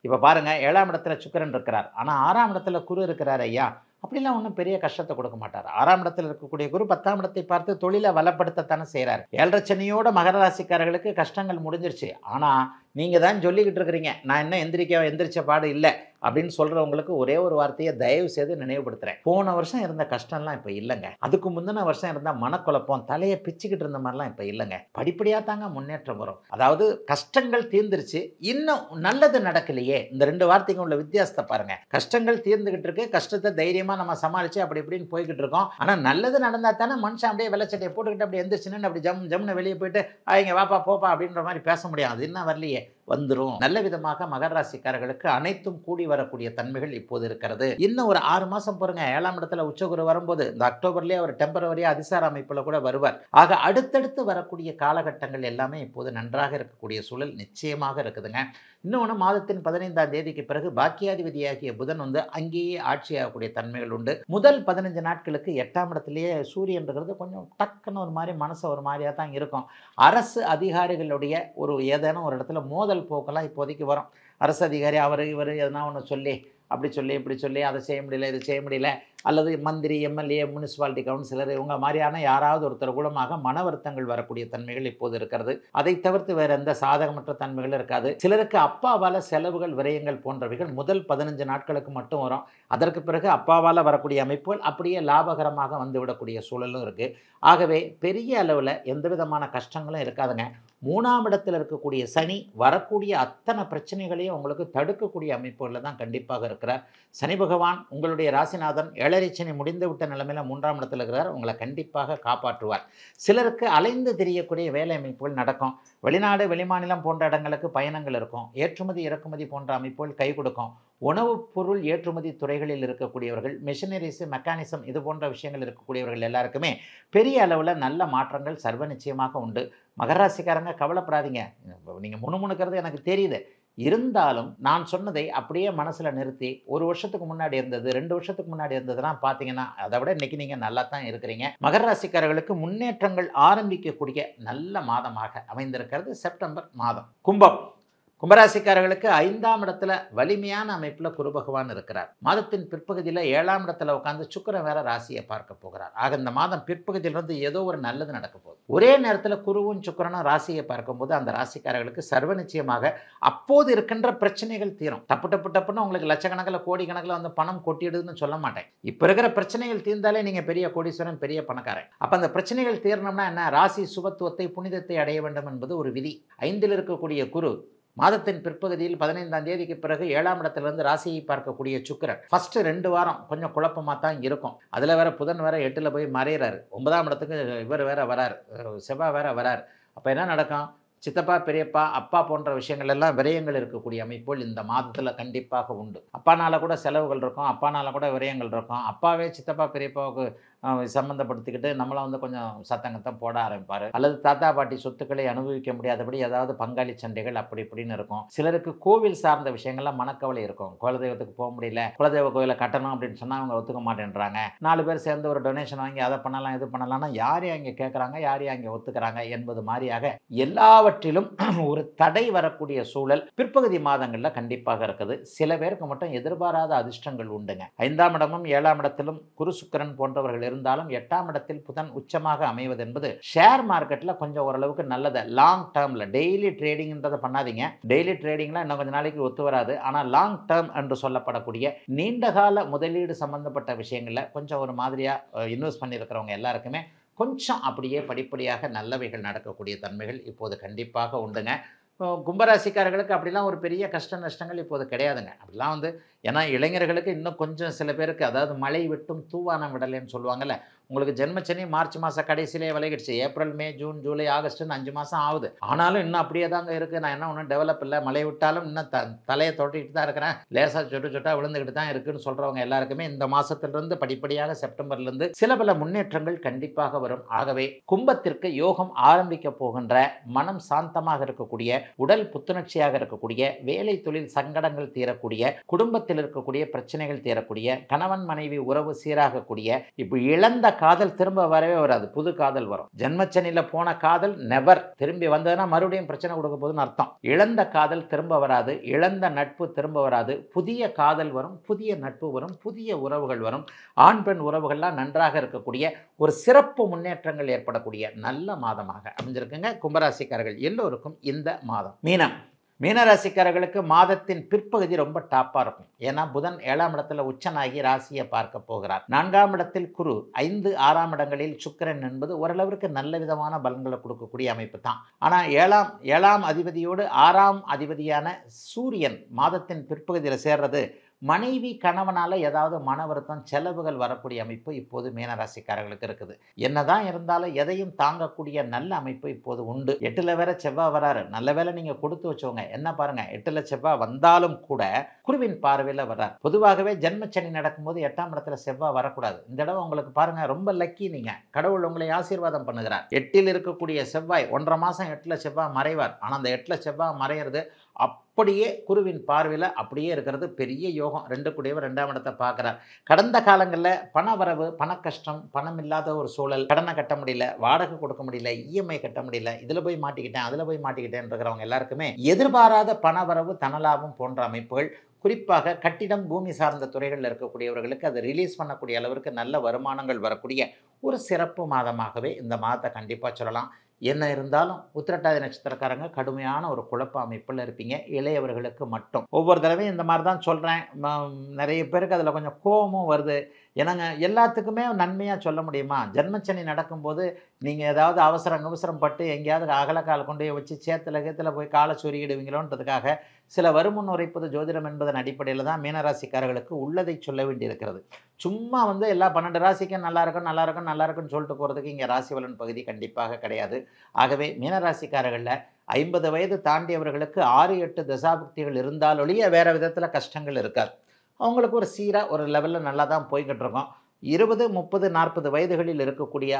இப்போ பாருங்க, 7ஆம் இடத்துல சுக்கிரன் இருக்கிறார், ஆனால் 6ஆம் இடத்துல குரு இருக்கிறார். ஐயா அப்படிலாம் ஒன்றும் பெரிய கஷ்டத்தை கொடுக்க மாட்டார். 6ஆம் இடத்தில் இருக்கக்கூடிய குரு 10ஆம் இடத்தை பார்த்து தொழிலை வளப்படுத்தத்தானே செய்கிறார். 7.5 சனியோட மகர ராசிக்காரர்களுக்கு கஷ்டங்கள் முடிஞ்சிருச்சு. ஆனால் நீங்கள் தான் சொல்லிக்கிட்டு இருக்கிறீங்க, நான் இன்னும் எந்திரிச்ச பாடு இல்லை அப்படின்னு சொல்கிறவங்களுக்கு ஒரே ஒரு வார்த்தையை தயவு செய்து நினைவுபடுத்துகிறேன். போன வருஷம் இருந்த கஷ்டம்லாம் இப்போ இல்லைங்க. அதுக்கு முந்தின வருஷம் இருந்த மனக்குழப்பம், தலையை பிச்சுக்கிட்டு இருந்த மாதிரிலாம் இப்போ இல்லைங்க. படிப்படியாக தாங்க முன்னேற்றம் வரும். அதாவது கஷ்டங்கள் தீர்ந்துருச்சு, இன்னும் நல்லது நடக்கலையே. இந்த 2 வார்த்தைக்கு உள்ள வித்தியாசத்தை பாருங்க. கஷ்டங்கள் தீர்ந்துகிட்டு இருக்கு, கஷ்டத்தை தைரியமாக நம்ம சமாளித்து அப்படி இப்படின்னு போய்கிட்டு இருக்கோம். ஆனால் நல்லது நடந்தால் தானே மனுஷன் அப்படியே வெள்ளச்சட்டையை போட்டுக்கிட்டு அப்படி எந்திரிச்சுன்னு அப்படி ஜம்னு வெளியே போயிட்டு இங்கே வாப்பா போப்பா அப்படின்ற மாதிரி பேச முடியும். அது என்ன வரலையே, வந்துடும். நல்ல விதமாக மகர ராசிக்காரர்களுக்கு அனைத்தும் கூடி வரக்கூடிய தன்மைகள் இப்போது இருக்கிறது. இன்னும் ஒரு 6 மாதம் பாருங்க, 7ஆம் இடத்துல உச்சகுரு வரும்போது இந்த அக்டோபர்லேயே அவர் டெம்பரவரியா அதிசார அமைப்பில் கூட வருவார். ஆக அடுத்தடுத்து வரக்கூடிய காலகட்டங்கள் எல்லாமே இப்போது நன்றாக இருக்கக்கூடிய சூழல் நிச்சயமாக இருக்குதுங்க. இன்னொன்று, மாதத்தின் 15ஆம் தேதிக்கு பிறகு பாக்கியாதிபதியாகிய புதன் வந்து அங்கேயே ஆட்சியாகக்கூடிய தன்மைகள் உண்டு. முதல் 15 நாட்களுக்கு 8ஆம் இடத்திலேயே சூரியன்றது கொஞ்சம் டக்குன்னு ஒரு மாதிரி மனசு ஒரு மாதிரியாக தான் இருக்கும். அரசு அதிகாரிகளுடைய ஏதேனும் ஒரு இடத்துல மோதல் போக்கெல்லாம் இப்போதைக்கு வரும். அரசு அதிகாரி அவர் இவர் எதனா ஒன்று சொல்லி அப்படி சொல்லி இப்படி சொல்லி அதை செய்ய முடியல இது செய்ய முடியல, அல்லது மந்திரி எம்எல்ஏ முனிசிபாலிட்டி கவுன்சிலர் இவங்க மாதிரியான யாராவது ஒருத்தர் கூடமாக மன வருத்தங்கள் வரக்கூடிய தன்மைகள் இப்போது இருக்கிறது. அதை தவிர்த்து வேறு எந்த சாதகமற்ற தன்மைகளும் இருக்காது. சிலருக்கு அப்பாவால் செலவுகள் விரயங்கள் போன்றவைகள் முதல் 15 நாட்களுக்கு மட்டும் வரும். அதற்கு பிறகு அப்பாவால் வரக்கூடிய அமைப்புகள் அப்படியே லாபகரமாக வந்துவிடக்கூடிய சூழலும் இருக்குது. ஆகவே பெரிய அளவில் எந்த விதமான கஷ்டங்களும் இருக்காதுங்க. 3ஆம் இடத்தில் இருக்கக்கூடிய சனி வரக்கூடிய அத்தனை பிரச்சனைகளையும் உங்களுக்கு தடுக்கக்கூடிய அமைப்புகளில் தான் கண்டிப்பாக இருக்கிறார். சனி பகவான் உங்களுடைய ராசிநாதன் 7.5 சனி முடிந்து விட்ட நிலைமையில் 3ஆம் இடத்தில் இருக்கிறார். உங்களை கண்டிப்பாக காப்பாற்றுவார். சிலருக்கு அலைந்து தெரியக்கூடிய வேலை அமைப்புகள் நடக்கும். வெளிநாடு வெளிமாநிலம் போன்ற இடங்களுக்கு பயணங்கள் இருக்கும். ஏற்றுமதி இறக்குமதி போன்ற அமைப்புகள் கை கொடுக்கும். உணவுப் பொருள் ஏற்றுமதி துறைகளில் இருக்கக்கூடியவர்கள், மிஷினரிஸ் மெக்கானிசம் இது போன்ற விஷயங்கள் இருக்கக்கூடியவர்கள் எல்லாருக்குமே பெரிய அளவில் நல்ல மாற்றங்கள் சர்வ நிச்சயமாக உண்டு. மகராசிக்காரங்க கவலைப்படாதீங்க. நீங்கள் முணுமுணுக்கிறது எனக்கு தெரியுது. இருந்தாலும் நான் சொன்னதை அப்படியே மனசில் நிறுத்தி 1 வருஷத்துக்கு முன்னாடி இருந்தது 2 வருஷத்துக்கு முன்னாடி இருந்ததுலாம் பார்த்தீங்கன்னா அதை விட இன்றைக்கி நீங்கள் நல்லா தான் இருக்கிறீங்க. மகர ராசிக்காரர்களுக்கு முன்னேற்றங்கள் ஆரம்பிக்கக்கூடிய நல்ல மாதமாக அமைந்திருக்கிறது செப்டம்பர் மாதம். கும்பராசிக்காரர்களுக்கு 5ஆம் இடத்துல வலிமையான அமைப்பில் குரு பகவான் இருக்கிறார். மாதத்தின் பிற்பகுதியில் 7ஆம் இடத்துல உட்காந்து சுக்கிரன் வேற ராசியை பார்க்க போகிறார். ஆக இந்த மாதம் பிற்பகுதியிலிருந்து ஏதோ ஒரு நல்லது நடக்க போகுது. ஒரே நேரத்தில் குருவும் சுக்கிரனும் ராசியை பார்க்கும்போது அந்த ராசிக்காரர்களுக்கு சர்வ நிச்சயமாக அப்போது இருக்கின்ற பிரச்சனைகள் தீரும். டப்புன்னு உங்களுக்கு லட்சக்கணக்கில் கோடி கணக்கில் வந்து பணம் கொட்டிடுதுன்னு சொல்ல மாட்டேன். இப்போ இருக்கிற பிரச்சனைகள் தீர்ந்தாலே நீங்கள் பெரிய கோடீஸ்வரன் பெரிய பணக்காரன். அப்போ அந்த பிரச்சனைகள் தீரணும்னா என்ன, ராசி சுபத்துவத்தை புனிதத்தை அடைய வேண்டும் என்பது ஒரு விதி. 5இல் இருக்கக்கூடிய குரு மாதத்தின் பிற்பகுதியில் 15ஆம் தேதிக்கு பிறகு 7ஆம் இடத்திலிருந்து ராசியை பார்க்கக்கூடிய சுக்கிரன் ஃபஸ்ட்டு 2 வாரம் கொஞ்சம் குழப்பமாக தான் இருக்கும். அதில் வேற புதன் வேற 8ல் போய் மறையிறாரு. 9ஆம் இடத்துக்கு இவர் வேற வரார், செவ்வாய் வேற வரார். அப்போ என்ன நடக்கும், சித்தப்பா பெரியப்பா அப்பா போன்ற விஷயங்கள் எல்லாம் விரயங்கள் இருக்கக்கூடிய அமைப்புகள் இந்த மாதத்தில் கண்டிப்பாக உண்டு. அப்பானால கூட செலவுகள் இருக்கும், அப்பானால கூட விரயங்கள் இருக்கும். அப்பாவே சித்தப்பா பெரியப்பாவுக்கு சம்மந்தப்படுத்திக்கிட்டு நம்மளை வந்து கொஞ்சம் சத்தங்கத்தான் போட ஆரம்பிப்பார். அல்லது தாத்தா பாட்டி சொத்துக்களை அனுபவிக்க முடியாதபடி ஏதாவது பங்காளி சண்டைகள் அப்படி இப்படின்னு இருக்கும். சிலருக்கு கோவில் சார்ந்த விஷயங்கள்லாம் மனக்கவலை இருக்கும். குலதெய்வத்துக்கு போக முடியல, குலதெய்வ கோயிலை கட்டணும் அப்படின்னு சொன்னால் அவங்க ஒத்துக்க மாட்டேன்றாங்க. 4 பேர் சேர்ந்து ஒரு டொனேஷன் வாங்கி அதை பண்ணலாம் இது பண்ணலாம்னா யாரையும் அங்கே கேட்குறாங்க, யாரையும் அங்கே ஒத்துக்கிறாங்க என்பது மாதிரியாக எல்லாவற்றிலும் ஒரு தடை வரக்கூடிய சூழல் பிற்பகுதி மாதங்களில் கண்டிப்பாக இருக்குது. சில பேருக்கு மட்டும் எதிர்பாராத அதிர்ஷ்டங்கள் உண்டுங்க. 5ஆம் இடமும் 7ஆம் இடத்திலும் குரு சுக்கிரன் போன்றவர்கள் இருந்தாலும் 8ஆம் இடத்தில் புதன் உச்சமாக அமைவது என்பது ஷேர் மார்க்கெட்டில் கொஞ்சம் ஓரளவுக்கு நல்லது. லாங் டேர்மில் டெய்லி ட்ரேடிங்ன்றதை பண்ணாதீங்க. டெய்லி ட்ரேடிங்லாம் இன்னும் கொஞ்சம் நாளைக்கு ஒத்து வராது. ஆனால் லாங் டேர்ம் என்று சொல்லப்படக்கூடிய நீண்டகால முதலீடு சம்பந்தப்பட்ட விஷயங்களில் கொஞ்சம் ஒரு மாதிரியாக இன்வெஸ்ட் பண்ணியிருக்கிறவங்க எல்லாருக்குமே கொஞ்சம் அப்படியே படிப்படியாக நல்லவைகள் நடக்கக்கூடிய தன்மைகள் இப்போது கண்டிப்பாக உண்டுங்க. கும்பராசிக்காரர்களுக்கு அப்படிலாம் ஒரு பெரிய கஷ்ட நஷ்டங்கள் இப்போது கிடையாதுங்க. அப்படிலாம் வந்து ஏன்னா இளைஞர்களுக்கு இன்னும் கொஞ்சம் சில பேருக்கு, அதாவது மழை விட்டும் தூவானம் விடலைன்னு சொல்லுவாங்கள்ல, உங்களுக்கு ஜென்மச்சனி மார்ச் மாதம் கடைசியிலே விலகிடுச்சு. ஏப்ரல், மே, ஜூன், ஜூலை, ஆகஸ்ட்னு 5 மாதம் ஆகுது. ஆனாலும் இன்னும் அப்படியே தாங்க இருக்குது. நான் என்ன ஒன்றும் டெவலப் இல்லை, மழை விட்டாலும் இன்னும் தலையை தொட்டிக்கிட்டு தான் இருக்கிறேன், லேசாக சொட்டா விழுந்துக்கிட்டு தான் இருக்குன்னு சொல்கிறவங்க எல்லாருக்குமே இந்த மாதத்திலிருந்து படிப்படியாக செப்டம்பர்லேருந்து சில பல முன்னேற்றங்கள் கண்டிப்பாக வரும். ஆகவே கும்பத்திற்கு யோகம் ஆரம்பிக்க போகின்ற, மனம் சாந்தமாக இருக்கக்கூடிய, உடல் புத்துணர்ச்சியாக இருக்கக்கூடிய, வேலை தொழில் சங்கடங்கள் தீரக்கூடிய, குடும்பத்தில் இருக்கக்கூடிய பிரச்சனைகள் தீரக்கூடிய, கணவன் மனைவி உறவு சீராகக்கூடிய, இப்போ இழந்த காதல் திரும்ப வரவே வராது, புது காதல் வரும். ஜென்மச்சனியில் போன காதல் நெவர் திரும்பி வந்ததுன்னா மறுபடியும் பிரச்சனை கொடுக்க போகுதுன்னு அர்த்தம். இழந்த காதல் திரும்ப வராது, இழந்த நட்பு திரும்ப வராது, புதிய காதல் வரும், புதிய நட்பு வரும், புதிய உறவுகள் வரும். ஆண் பெண் உறவுகள்லாம் நன்றாக இருக்கக்கூடிய ஒரு சிறப்பு முன்னேற்றங்கள் ஏற்படக்கூடிய நல்ல மாதமாக அமைஞ்சிருக்குங்க கும்பராசிக்காரர்கள் எல்லோருக்கும் இந்த மாதம். மீனராசிக்காரர்களுக்கு மாதத்தின் பிற்பகுதி ரொம்ப டாப்பாக இருக்கும். ஏன்னா புதன் 7ஆம் இடத்துல உச்சனாகி ராசியை பார்க்க போகிறார். 4ஆம் இடத்தில் குரு, 5, 6ஆம் இடங்களில் சுக்கிரன் என்பது ஓரளவிற்கு நல்ல விதமான பலன்களை கொடுக்கக்கூடிய அமைப்பு தான். ஆனால் ஏழாம் அதிபதியோடு 6ஆம் அதிபதியான சூரியன் மாதத்தின் பிற்பகுதியில் சேர்றது மனைவி கணவனால் ஏதாவது மன வருத்தம், செலவுகள் வரக்கூடிய அமைப்பு இப்போது மீனராசிக்காரர்களுக்கு இருக்குது. என்னதான் இருந்தாலும் எதையும் தாங்கக்கூடிய நல்ல அமைப்பு இப்போது உண்டு. 8ல் வேற செவ்வாய் வராரு. நல்ல வேலை நீங்கள் கொடுத்து வச்சவங்க. என்ன பாருங்க, 8ல் செவ்வாய் வந்தாலும் கூட குருவின் பார்வையில் வர்றார். பொதுவாகவே ஜென்மச்சனி நடக்கும்போது 8ஆம் இடத்துல செவ்வாய் வரக்கூடாது. இந்த தடவை உங்களுக்கு பாருங்க ரொம்ப லக்கி. நீங்கள் கடவுள் உங்களை ஆசீர்வாதம் பண்ணுகிறார். 8ல் இருக்கக்கூடிய செவ்வாய் 1.5 மாதம் 8ல் செவ்வாய் மறைவார். ஆனால் அந்த 8ல் செவ்வாய் மறையிறது அப்படியே குருவின் பார்வையில் அப்படியே இருக்கிறது பெரிய யோகம். 2 கூடியவர் 2ஆம் இடத்தை பார்க்குறார். கடந்த காலங்களில் பண வரவு, பண கஷ்டம், பணம் இல்லாத ஒரு சூழல், கடனை கட்ட முடியல, வாடகை கொடுக்க முடியல, இஎம்ஐ கட்ட முடியல, இதில் போய் மாட்டிக்கிட்டேன், அதில் போய் மாட்டிக்கிட்டேன் இருக்கிறவங்க எல்லாருக்குமே எதிர்பாராத பண வரவு, தனலாபம் போன்ற அமைப்புகள், குறிப்பாக கட்டிடம், பூமி சார்ந்த துறைகளில் இருக்கக்கூடியவர்களுக்கு அதை ரிலீஸ் பண்ணக்கூடிய அளவிற்கு நல்ல வருமானங்கள் வரக்கூடிய ஒரு சிறப்பு மாதமாகவே இந்த மாதத்தை கண்டிப்பாக சொல்லலாம். என்ன இருந்தாலும் உத்திரட்டாதி நட்சத்திரக்காரங்க கடுமையான ஒரு குழப்ப அமைப்பில் இருப்பீங்க. இளையவர்களுக்கு மட்டும் ஒவ்வொரு தடவையும் இந்த மாதிரி தான் சொல்கிறேன். நிறைய பேருக்கு அதில் கொஞ்சம் கோபமும் வருது. ஏன்னாங்க எல்லாத்துக்குமே நன்மையாக சொல்ல முடியுமா? ஜென்மச்சனி நடக்கும்போது நீங்கள் ஏதாவது அவசரம் பட்டு எங்கேயாவது அகலக்கால் கொண்டு போய் வச்சு சேத்துல போய் காலை சொருகிடுவீங்களோன்றதுக்காக சில வருமுன் உரைப்பது ஜோதிடம் என்பதன் அடிப்படையில் தான் மீனராசிக்காரர்களுக்கு உள்ளதை சொல்ல வேண்டியிருக்கிறது. சும்மா எல்லா 12 ராசிக்கும் நல்லா இருக்குன்னு சொல்லிட்டு போகிறதுக்கு இங்கே ராசிபலன் பகுதி கண்டிப்பாக கிடையாது. ஆகவே மீனராசிக்காரர்களில் 50 வயது தாண்டியவர்களுக்கு 6-8 தசாபுக்திகள் இருந்தாலொழிய வேறு விதத்தில் கஷ்டங்கள் இருக்காது. அவங்களுக்கு ஒரு சீராக ஒரு லெவலில் நல்லா தான் போய்கிட்டு இருக்கோம். 20, 30, 40 வயதுகளில் இருக்கக்கூடிய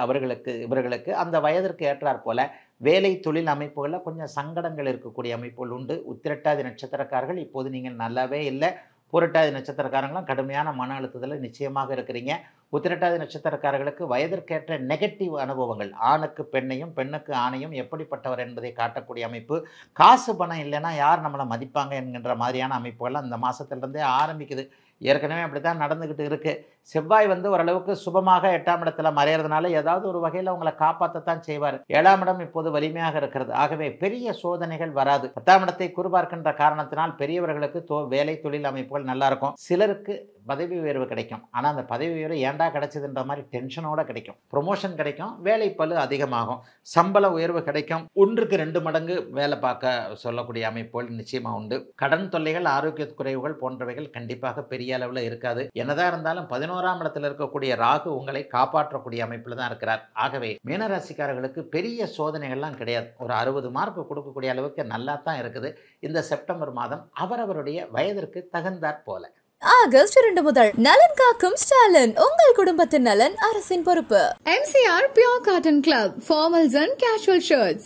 இவர்களுக்கு அந்த வயதிற்கு ஏற்றாற் போல வேலை தொழில் அமைப்புகளில் கொஞ்சம் சங்கடங்கள் இருக்கக்கூடிய அமைப்புகள் உண்டு. உத்திரட்டாதி நட்சத்திரக்காரர்கள் இப்போது நீங்கள் நல்லாவே இல்லை. புரட்டாதி நட்சத்திரக்காரங்களும் கடுமையான மன அழுத்தத்தில் நிச்சயமாக இருக்கிறீங்க. உத்திரட்டாதி நட்சத்திரக்காரர்களுக்கு வயதிற்கேற்ற நெகட்டிவ் அனுபவங்கள், ஆணுக்கு பெண்ணையும் பெண்ணுக்கு ஆணையும் எப்படிப்பட்டவர் என்பதை காட்டக்கூடிய அமைப்பு. காசு பணம் இல்லைன்னா யார் நம்மளை மதிப்பாங்க என்கின்ற மாதிரியான அமைப்புகள்லாம் இந்த மாதத்துலேருந்தே ஆரம்பிக்குது. ஏற்கனவே அப்படி தான் நடந்துக்கிட்டு இருக்குது. செவ்வாய் ஓரளவுக்கு சுபமாக 8ஆம் இடத்துல மறையிறதுனால ஏதாவது ஒரு வகையில் உங்களை காப்பாற்றத்தான் செய்வார். 7ஆம் இடம் இப்போது வலிமையாக இருக்கிறது. ஆகவே பெரிய சோதனைகள் வராது. 10ஆம் இடத்தை குறிபார்க்கின்ற காரணத்தினால் பெரியவர்களுக்கு வேலை தொழில் அமைப்புகள் நல்லா இருக்கும். சிலருக்கு பதவி உயர்வு கிடைக்கும். ஆனால் அந்த பதவி உயர்வு ஏண்டா கிடைச்சதுன்ற மாதிரி டென்ஷனோட கிடைக்கும். ப்ரொமோஷன் கிடைக்கும், வேலை பளு அதிகமாகும், சம்பள உயர்வு கிடைக்கும், 1க்கு 2 மடங்கு வேலை பார்க்க சொல்லக்கூடிய அமைப்புகள் நிச்சயமாக உண்டு. கடன் தொல்லைகள், ஆரோக்கிய குறைவுகள் போன்றவைகள் கண்டிப்பாக பெரிய அளவில் இருக்காது. என்னதான் இருந்தாலும் 11ஆம் இடத்தில் இருக்கக்கூடிய ராகு உங்களை காப்பாற்றக்கூடிய அமைப்பில் தான் இருக்கிறார். ஆகவே மீனராசிக்காரர்களுக்கு பெரிய சோதனைகள்லாம் கிடையாது. ஒரு 60 மார்க் கொடுக்கக்கூடிய அளவுக்கு நல்லா தான் இருக்குது இந்த செப்டம்பர் மாதம், அவரவருடைய வயதிற்கு தகுந்தாற் போல. ஆகஸ்ட் 2 முதல் நலன் காக்கும் ஸ்டாலின், உங்கள் குடும்பத்தின் நலன் அரசின் பொறுப்பு. MCR Pure Cotton Club, formals and casual shirts.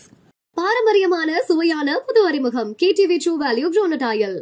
பாரம்பரியமான சுவையான புது அறிமுகம் KTV True Value Bronatile.